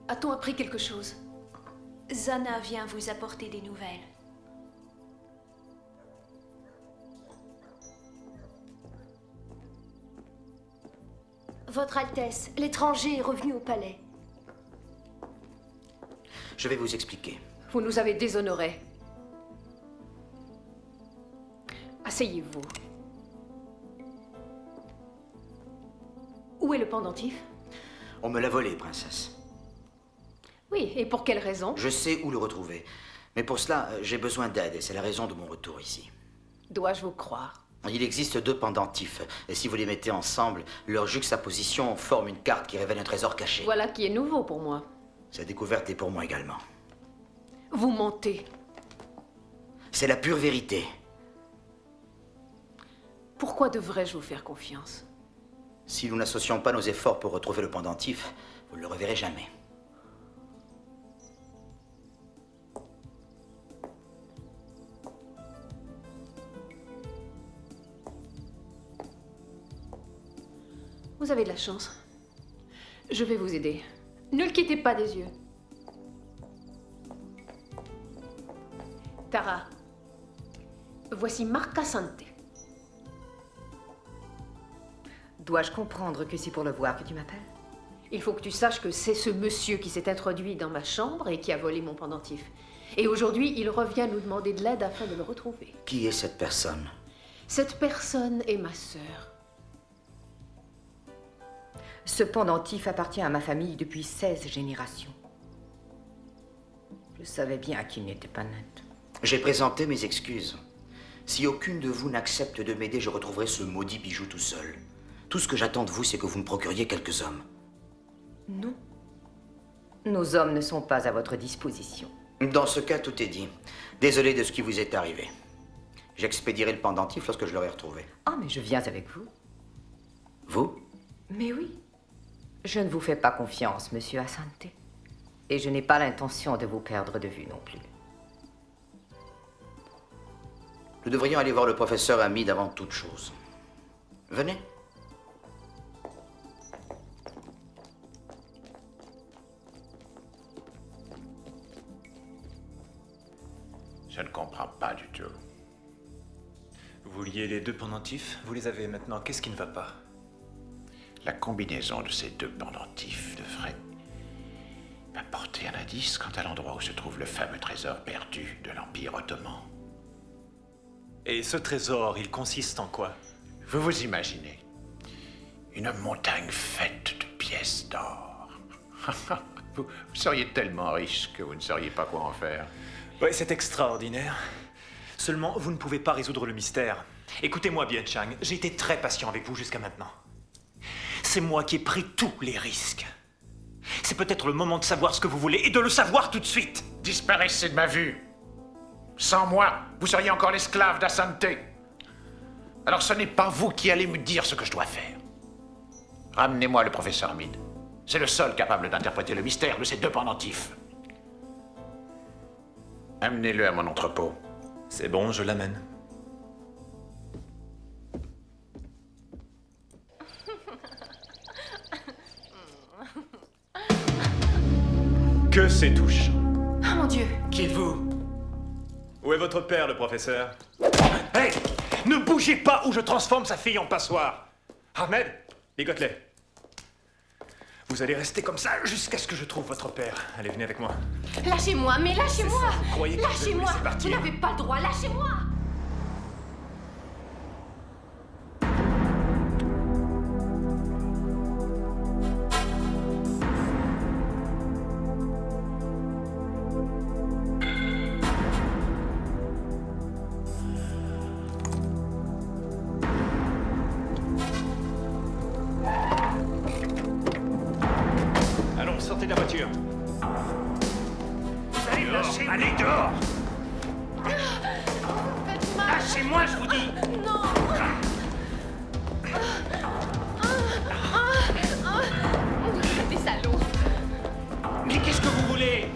S: A-t-on appris quelque chose?
U: Zana vient vous apporter des nouvelles. Votre Altesse, l'étranger est revenu au palais.
B: Je vais vous expliquer.
S: Vous nous avez déshonorés. Asseyez-vous. Où est le pendentif?
B: On me l'a volé, princesse.
S: Oui, et pour quelle raison?
B: Je sais où le retrouver. Mais pour cela, j'ai besoin d'aide, et c'est la raison de mon retour ici.
S: Dois-je vous croire?
B: Il existe 2 pendentifs, et si vous les mettez ensemble, leur juxtaposition forme une carte qui révèle un trésor caché.
S: Voilà qui est nouveau pour moi.
B: Cette découverte est pour moi également.
S: Vous mentez.
B: C'est la pure vérité.
S: Pourquoi devrais-je vous faire confiance?
B: Si nous n'associons pas nos efforts pour retrouver le pendentif, vous ne le reverrez jamais.
S: Vous avez de la chance. Je vais vous aider. Ne le quittez pas des yeux. Tara, voici Marc Assante.
V: Dois-je comprendre que c'est pour le voir que tu m'appelles?
S: Il faut que tu saches que c'est ce monsieur qui s'est introduit dans ma chambre et qui a volé mon pendentif. Et aujourd'hui, il revient nous demander de l'aide afin de le retrouver.
B: Qui est cette personne?
S: Cette personne est ma sœur.
V: Ce pendentif appartient à ma famille depuis 16 générations. Je savais bien qu'il n'était pas net.
B: J'ai présenté mes excuses. Si aucune de vous n'accepte de m'aider, je retrouverai ce maudit bijou tout seul. Tout ce que j'attends de vous, c'est que vous me procuriez quelques hommes.
V: Non. Nos hommes ne sont pas à votre disposition.
B: Dans ce cas, tout est dit. Désolé de ce qui vous est arrivé. J'expédierai le pendentif lorsque je l'aurai retrouvé.
V: Ah, mais je viens avec vous.
B: Vous?
V: Mais oui. Je ne vous fais pas confiance, monsieur Assante. Et je n'ai pas l'intention de vous perdre de vue non plus.
B: Nous devrions aller voir le professeur Hamid avant toute chose. Venez.
D: Je ne comprends pas du tout.
G: Vous vouliez les 2 pendentifs? Vous les avez maintenant. Qu'est-ce qui ne va pas?
D: La combinaison de ces 2 pendentifs devrait m'apporter un indice quant à l'endroit où se trouve le fameux trésor perdu de l'Empire ottoman.
G: Et ce trésor, il consiste en quoi?
D: Vous vous imaginez une montagne faite de pièces d'or. Vous seriez tellement riche que vous ne sauriez pas quoi en faire.
G: Oui, c'est extraordinaire. Seulement, vous ne pouvez pas résoudre le mystère. Écoutez-moi bien, Chang, j'ai été très patient avec vous jusqu'à maintenant. C'est moi qui ai pris tous les risques. C'est peut-être le moment de savoir ce que vous voulez et de le savoir tout de suite.
D: Disparaissez de ma vue. Sans moi, vous seriez encore l'esclave d'Assante. Alors ce n'est pas vous qui allez me dire ce que je dois faire. Ramenez-moi le professeur Hamid. C'est le seul capable d'interpréter le mystère de ces 2 pendentifs. Amenez-le à mon entrepôt.
G: C'est bon, je l'amène. Que c'est touchant.
S: Ah, mon Dieu!
G: Qui êtes-vous? Où est votre père, le professeur? Hey! Ne bougez pas ou je transforme sa fille en passoire! Ahmed, ligote-les. Vous allez rester comme ça jusqu'à ce que je trouve votre père. Allez, venez avec moi.
S: Lâchez-moi, mais lâchez-moi!
G: Vous croyez que je vais vous
S: Lâchez-moi!
G: laisser partir?
S: Vous n'avez pas le droit, lâchez-moi!
G: Allons, sortez de la voiture. Vous allez lâcher. Allez dehors. Lâchez-moi, je vous dis.
S: Non. Des salauds.
G: Mais qu'est-ce que vous voulez?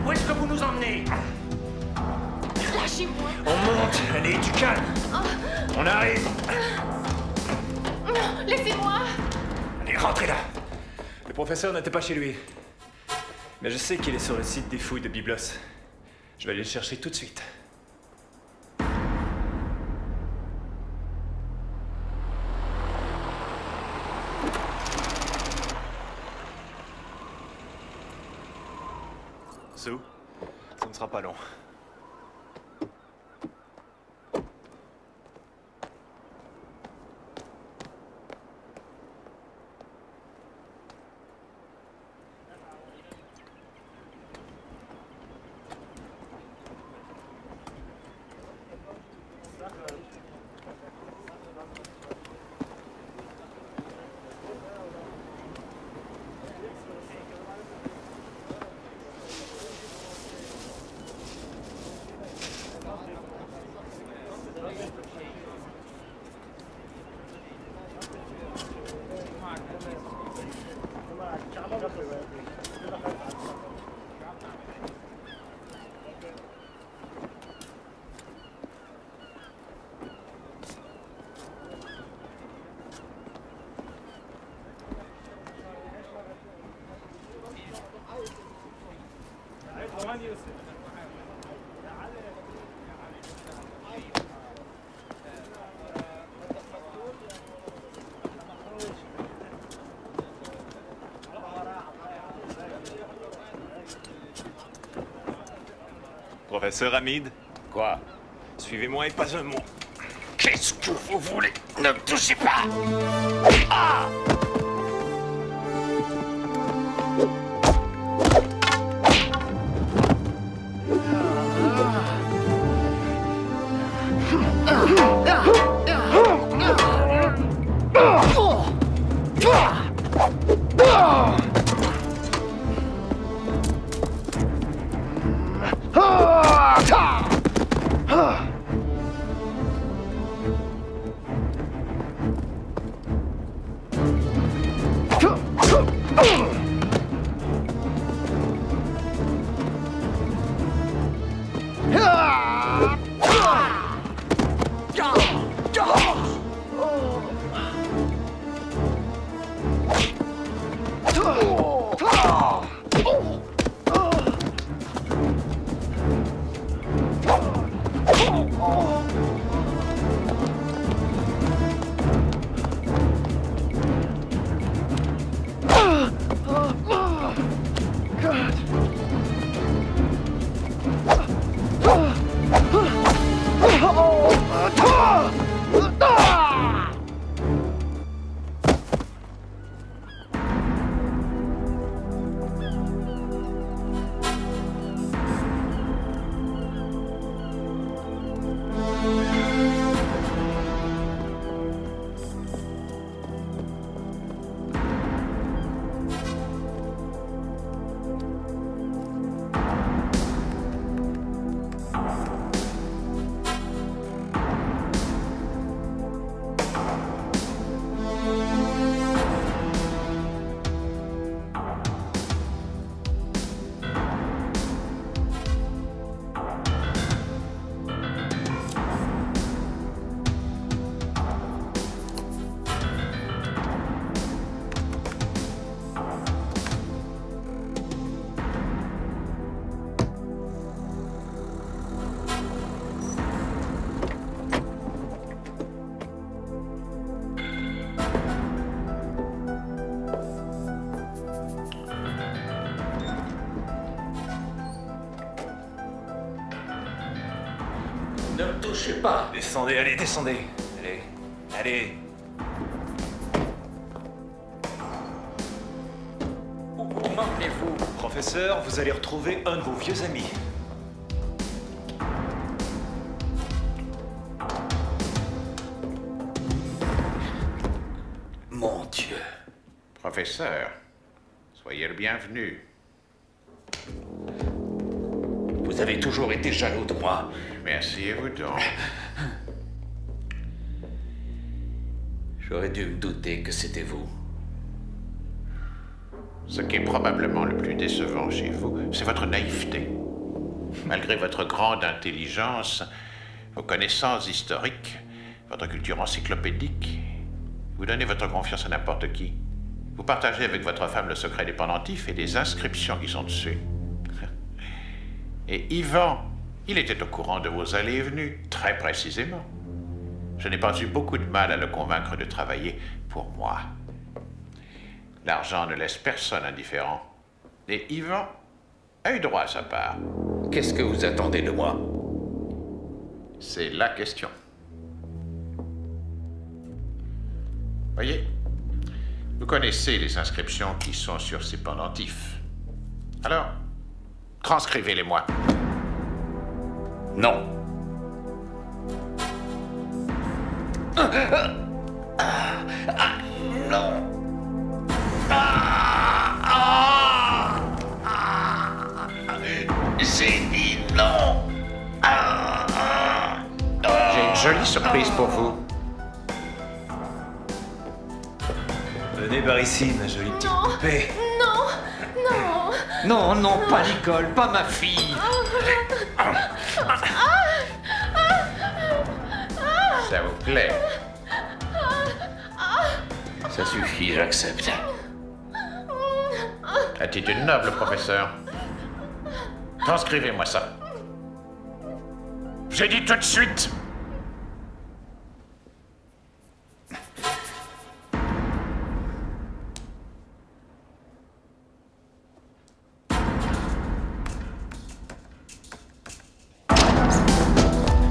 G: Où est-ce que vous nous emmenez?
S: Lâchez-moi.
G: On monte. Allez, du calme. On arrive.
S: Laissez-moi.
G: Allez, rentrez là. Le professeur n'était pas chez lui. Mais je sais qu'il est sur le site des fouilles de Byblos. Je vais aller le chercher tout de suite. Sue, ça ne sera pas long. Professeur Hamid?
Q: Quoi?
G: Suivez-moi et pas un mot.
Q: Qu'est-ce que vous voulez? Ne me touchez pas! Ah!
P: Ne me touchez pas.
G: Descendez, allez, descendez. Allez, allez.
P: Où m'emmenez-vous?
G: Professeur, vous allez retrouver un de vos vieux amis.
P: Mon Dieu.
D: Professeur, soyez le bienvenu.
P: Vous avez toujours été jaloux de moi.
D: Merci et vous donc.
P: J'aurais dû me douter que c'était vous.
D: Ce qui est probablement le plus décevant chez vous, c'est votre naïveté. Malgré votre grande intelligence, vos connaissances historiques, votre culture encyclopédique, vous donnez votre confiance à n'importe qui. Vous partagez avec votre femme le secret des pendentifs et des inscriptions qui sont dessus. Et Ivan, il était au courant de vos allées et venues, très précisément. Je n'ai pas eu beaucoup de mal à le convaincre de travailler pour moi. L'argent ne laisse personne indifférent. Et Ivan a eu droit à sa part.
P: Qu'est-ce que vous attendez de moi?
D: C'est la question. Voyez, vous connaissez les inscriptions qui sont sur ces pendentifs. Alors, transcrivez-les-moi.
P: Non.
D: Non.
P: J'ai dit non.
D: J'ai une jolie surprise pour vous.
G: Venez par ici, ma jolie petite poupée.
U: Non, non.
P: Non, non, pas Nicole, pas ma fille.
D: Ça vous plaît?
P: Ça suffit, j'accepte.
D: Attitude noble, professeur. Transcrivez-moi ça. J'ai dit tout de suite.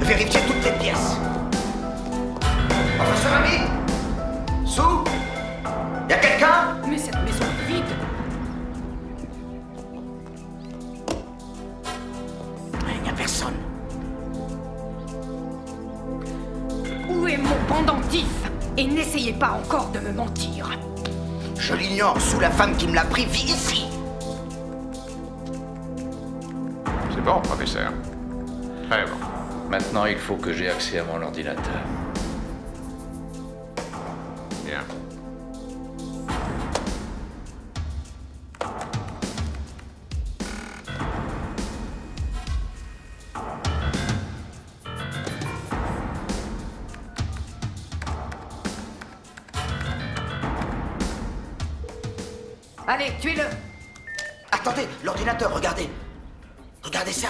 B: Vérifiez toutes les pièces. Professeur Ami? Sous? Y a quelqu'un?
U: Mais cette maison est vide.
B: Il n'y a personne.
U: Où est mon pendentif? Et n'essayez pas encore de me mentir.
B: Je l'ignore. Sous, la femme qui me l'a pris vit ici.
D: C'est bon, professeur. Très bon.
Q: Maintenant, il faut que j'ai accès à mon ordinateur.
D: Bien.
U: Allez, tuez-le.
B: Attendez, l'ordinateur, regardez. Regardez ça.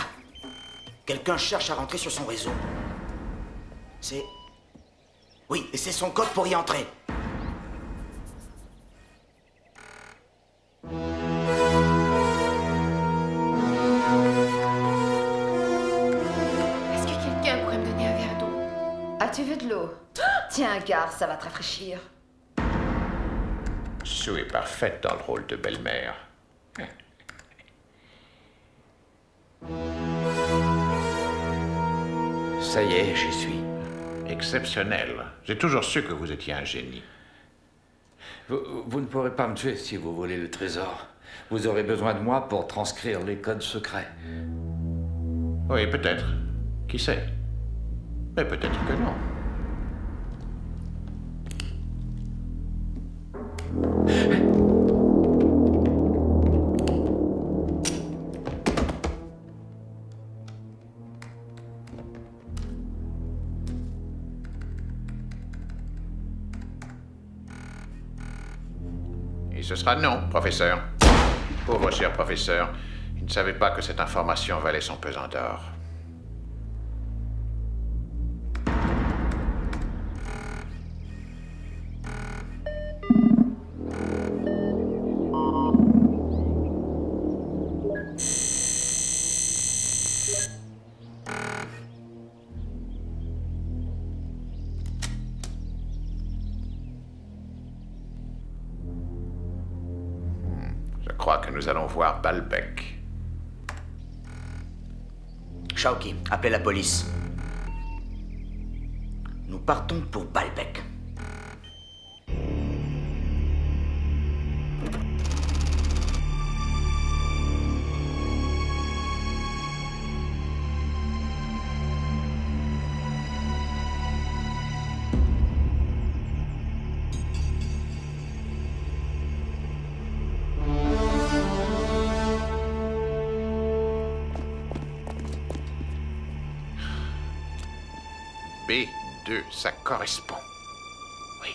B: Quelqu'un cherche à rentrer sur son réseau. C'est... Oui, et c'est son code pour y entrer.
U: Est-ce que quelqu'un pourrait me donner un verre d'eau?
O: As-tu vu de l'eau? Tiens, garde, ça va te rafraîchir.
D: Sue est parfaite dans le rôle de belle-mère.
Q: Ça y est, j'y suis.
D: Exceptionnel. J'ai toujours su que vous étiez un génie.
Q: Vous ne pourrez pas me tuer si vous volez le trésor. Vous aurez besoin de moi pour transcrire les codes secrets.
D: Oui, peut-être. Qui sait? Mais peut-être que non. Et ce sera non, professeur. Pauvre cher professeur, il ne savait pas que cette information valait son pesant d'or. crois que nous allons voir Baalbek.
B: Shaoki, appelez la police. Nous partons pour Baalbek.
D: B2, ça correspond. Oui.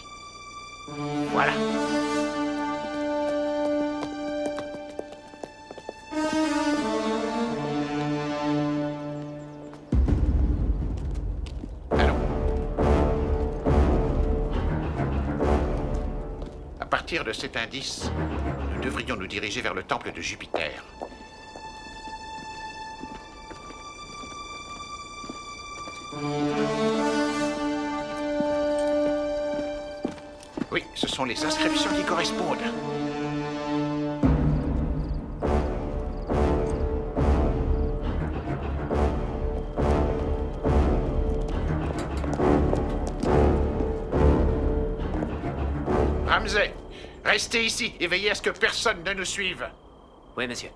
D: Voilà. Allons. À partir de cet indice, nous devrions nous diriger vers le temple de Jupiter. Oui, ce sont les inscriptions qui correspondent. Ramsey, restez ici et veillez à ce que personne ne nous suive.
P: Oui, monsieur.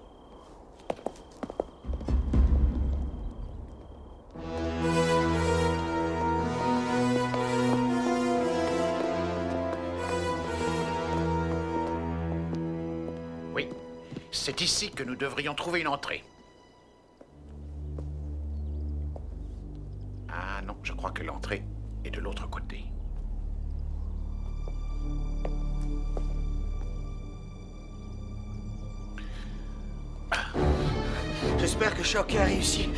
D: C'est ici que nous devrions trouver une entrée. Ah non, je crois que l'entrée est de l'autre côté.
B: J'espère que Shaoki a réussi.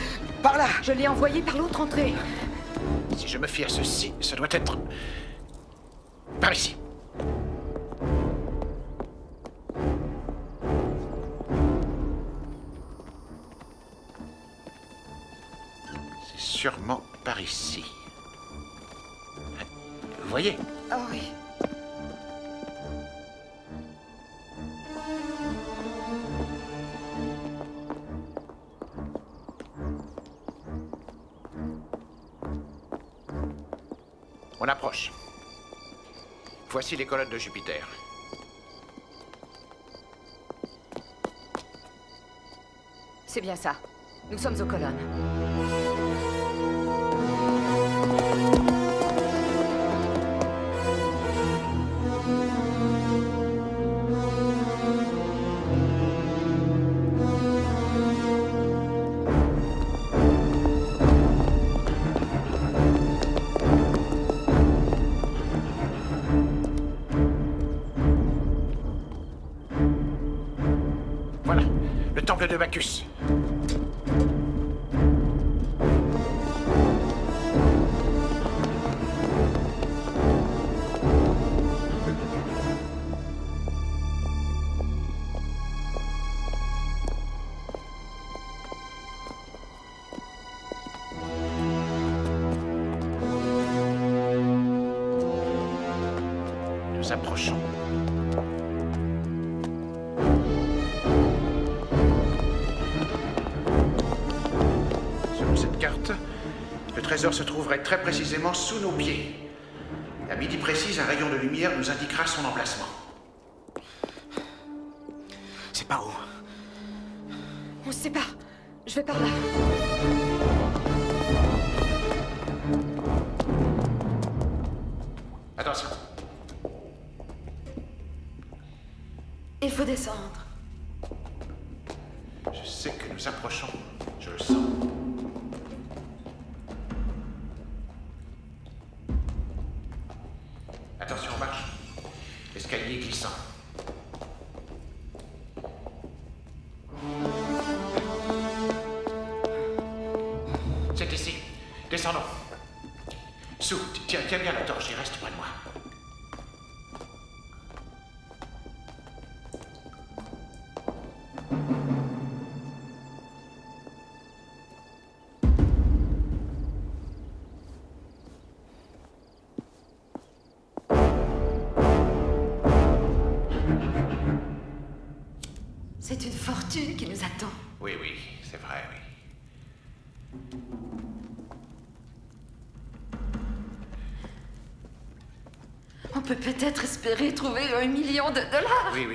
B: Par là!
U: Je l'ai envoyé par l'autre entrée.
D: Si je me fie à ceci, ce doit être... par ici. Sûrement par ici. Vous voyez?
U: Ah oui.
D: On approche. Voici les colonnes de Jupiter.
V: C'est bien ça. Nous sommes aux colonnes.
D: Voilà, le temple de Bacchus. Nous approchons. Selon cette carte, le trésor se trouverait très précisément sous nos pieds. À midi précise, un rayon de lumière nous indiquera son emplacement.
B: C'est par où?
U: On se sépare. Je vais par là.
D: Attention.
U: Il faut descendre.
D: Je sais que nous approchons. Je le sens. Attention, on marche. Escalier glissant. C'est ici. Descendons. Sue, tiens bien la torche et reste près de moi.
O: C'est une fortune qui nous attend.
D: Oui, oui, c'est vrai, oui.
O: On peut peut-être espérer trouver $1 million.
D: Oui,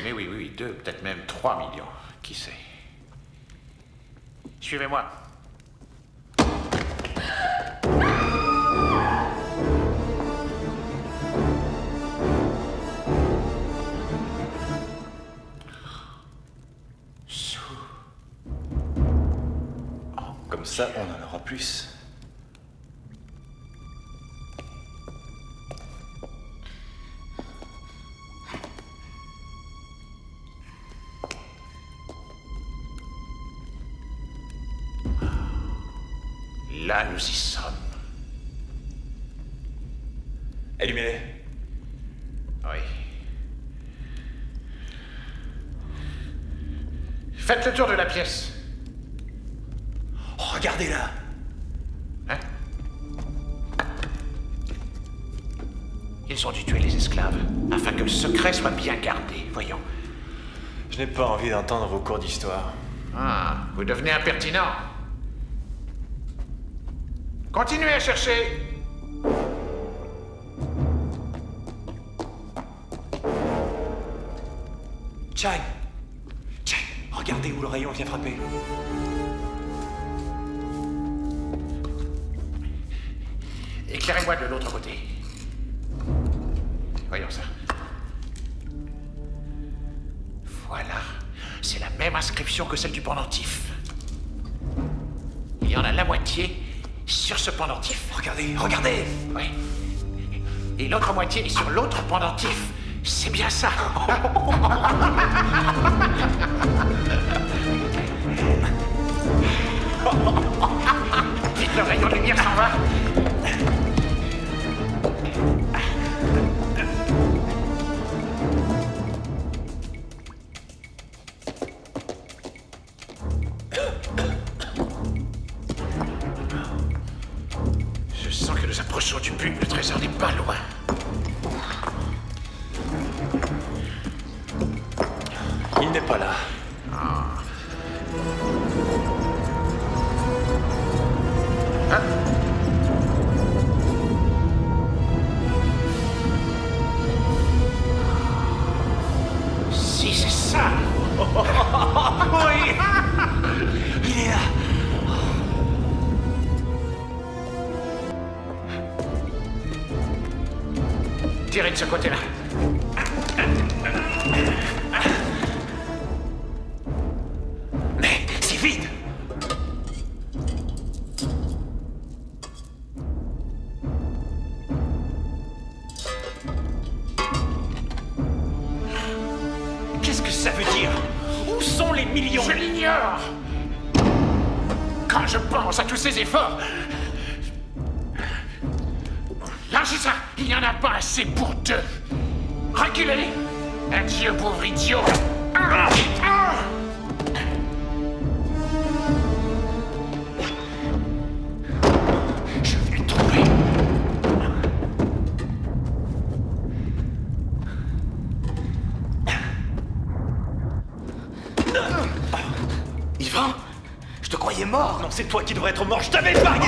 D: mais oui, 2, peut-être même 3 millions. Qui sait? Suivez-moi.
G: Comme ça, on en aura plus.
D: Là, nous y sommes.
G: Allumez-les.
D: Oui. Faites le tour de la pièce.
G: Regardez là.
D: Hein? Ils ont dû tuer les esclaves, afin que le secret soit bien gardé. Voyons.
G: Je n'ai pas envie d'entendre vos cours d'histoire.
D: Ah, vous devenez impertinent. Continuez à chercher.
G: Chang, regardez où le rayon vient frapper.
D: Éclairez-moi de l'autre côté. Voyons ça. Voilà. C'est la même inscription que celle du pendentif. Il y en a la moitié sur ce pendentif.
G: Regardez.
D: Oui. Et l'autre moitié est sur l'autre pendentif. C'est bien ça. Vite, le rayon de lumière s'en va. Je sens que nous approchons du but. Le trésor n'est pas loin.
G: Il n'est pas là.
D: Si, c'est ça.
G: Oui. Il est là.
D: Tirez de ce côté-là.
G: Mais c'est vide. Qu'est-ce que ça veut dire? Où sont les millions?
D: Je l'ignore. Quand je pense à tous ces efforts... Lâchez ça. Il n'y en a pas assez pour 2. Reculez. Adieu, pauvre idiot. Je vais le trouver.
B: Ivan, je te croyais mort.
G: Non, c'est toi qui devrais être mort. Je t'avais épargné.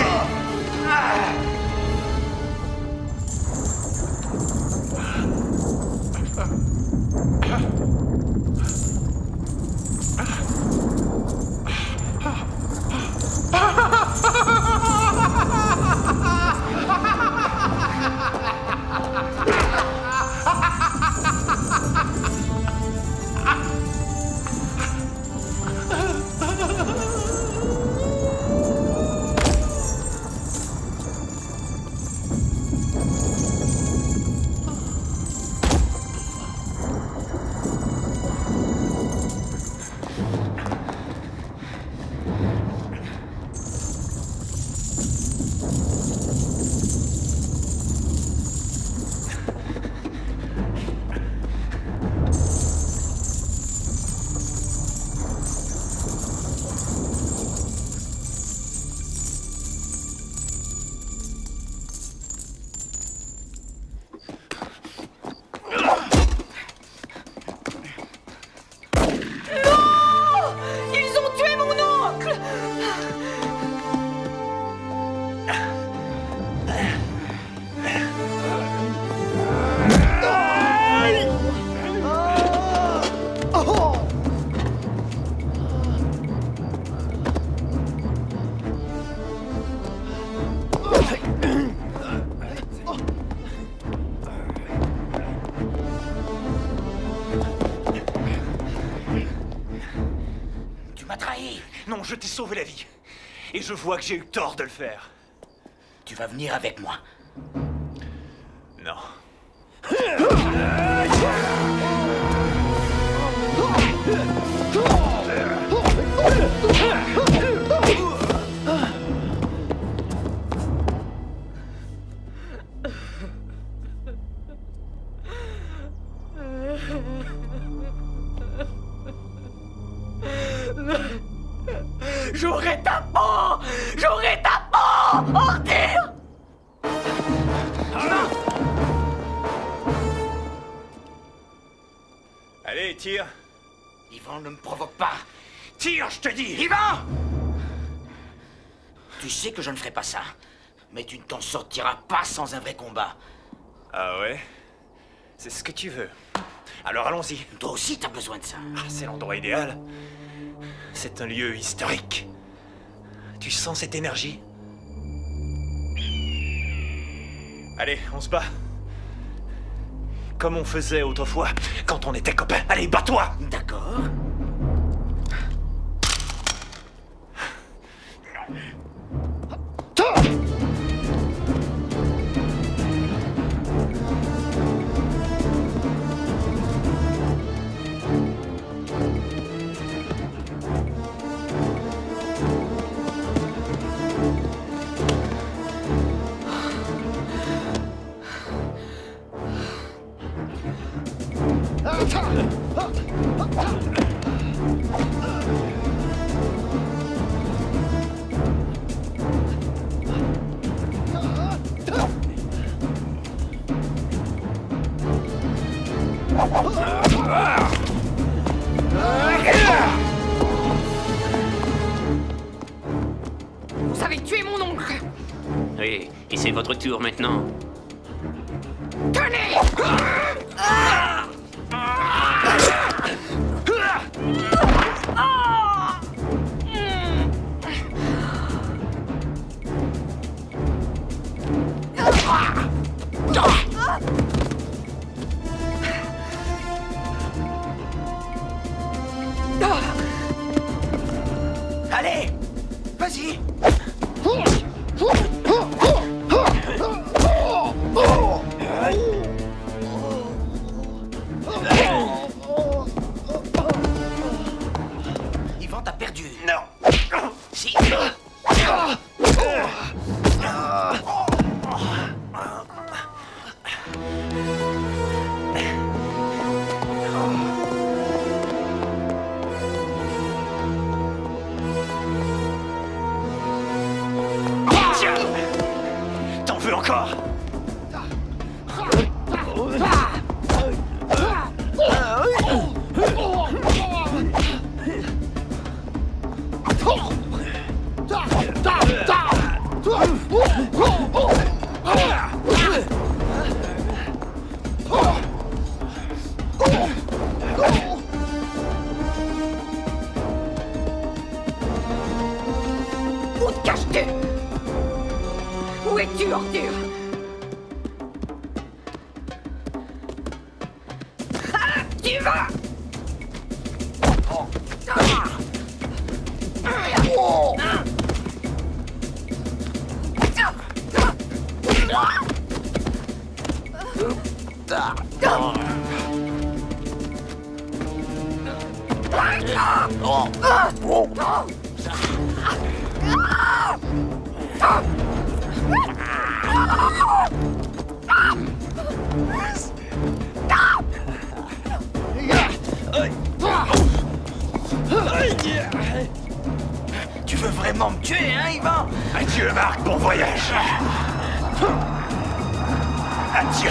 B: Tu m'as trahi.
G: Non, je t'ai sauvé la vie. Et je vois que j'ai eu tort de le faire.
B: Tu vas venir avec moi.
G: Non.
U: J'aurai ta peau! J'aurai ta peau! Ordure!
G: Allez, tire.
B: Ivan, ne me provoque pas.
G: Tire, je te dis.
B: Ivan! Tu sais que je ne ferai pas ça. Mais tu ne t'en sortiras pas sans un vrai combat.
G: Ah ouais? C'est ce que tu veux. Alors allons-y.
B: Toi aussi, t'as besoin de ça.
G: Ah, c'est l'endroit idéal. C'est un lieu historique. Tu sens cette énergie? Allez, on se bat. Comme on faisait autrefois, quand on était copains. Allez, bats-toi!
B: D'accord.
U: Vous avez tué mon oncle!
H: Oui, et c'est votre tour maintenant.
U: Tenez!
B: Allez! Vas-y! Ivan, t'as perdu.
G: Non.
B: Si.
G: T'en veux encore?
U: Où te caches-tu? Où es-tu, ordure? Ah, tu vas!
B: Tu veux vraiment me tuer, hein, Ivan?
G: Adieu, Marc, bon voyage. Adieu.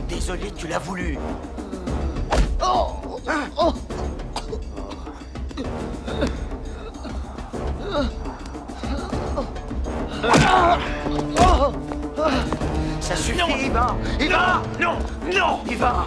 B: Désolé, tu l'as voulu. Ça suffit, Ivan! Ivan!
G: Non! Non!
B: Ivan!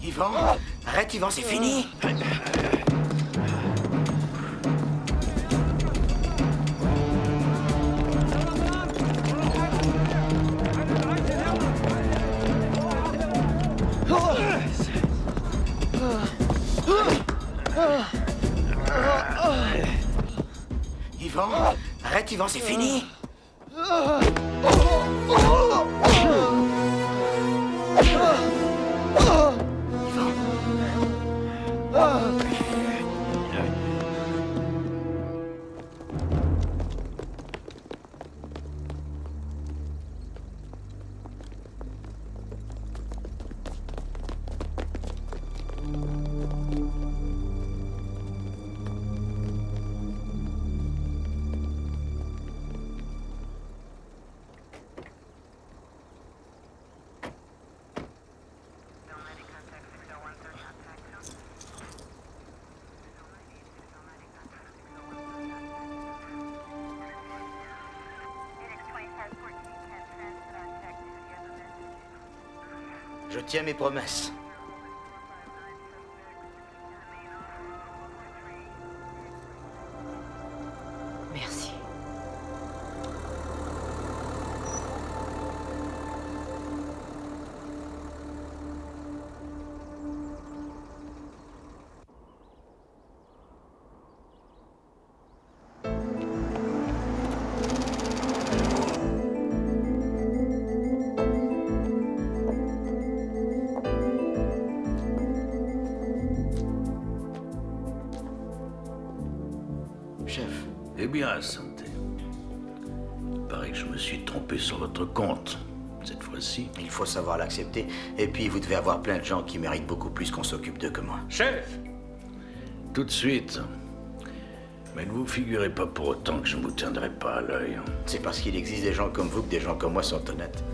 B: Ivan, arrête Ivan, c'est fini. Ivan, arrête Ivan, c'est fini. Je tiens mes promesses.
S: Merci.
B: Chef.
J: Eh bien, Santé. Il paraît que je me suis trompé sur votre compte. Cette fois-ci.
B: Il faut savoir l'accepter. Et puis, vous devez avoir plein de gens qui méritent beaucoup plus qu'on s'occupe d'eux que moi.
G: Chef!
J: Tout de suite. Mais ne vous figurez pas pour autant que je ne vous tiendrai pas à l'œil.
B: C'est parce qu'il existe des gens comme vous que des gens comme moi sont honnêtes.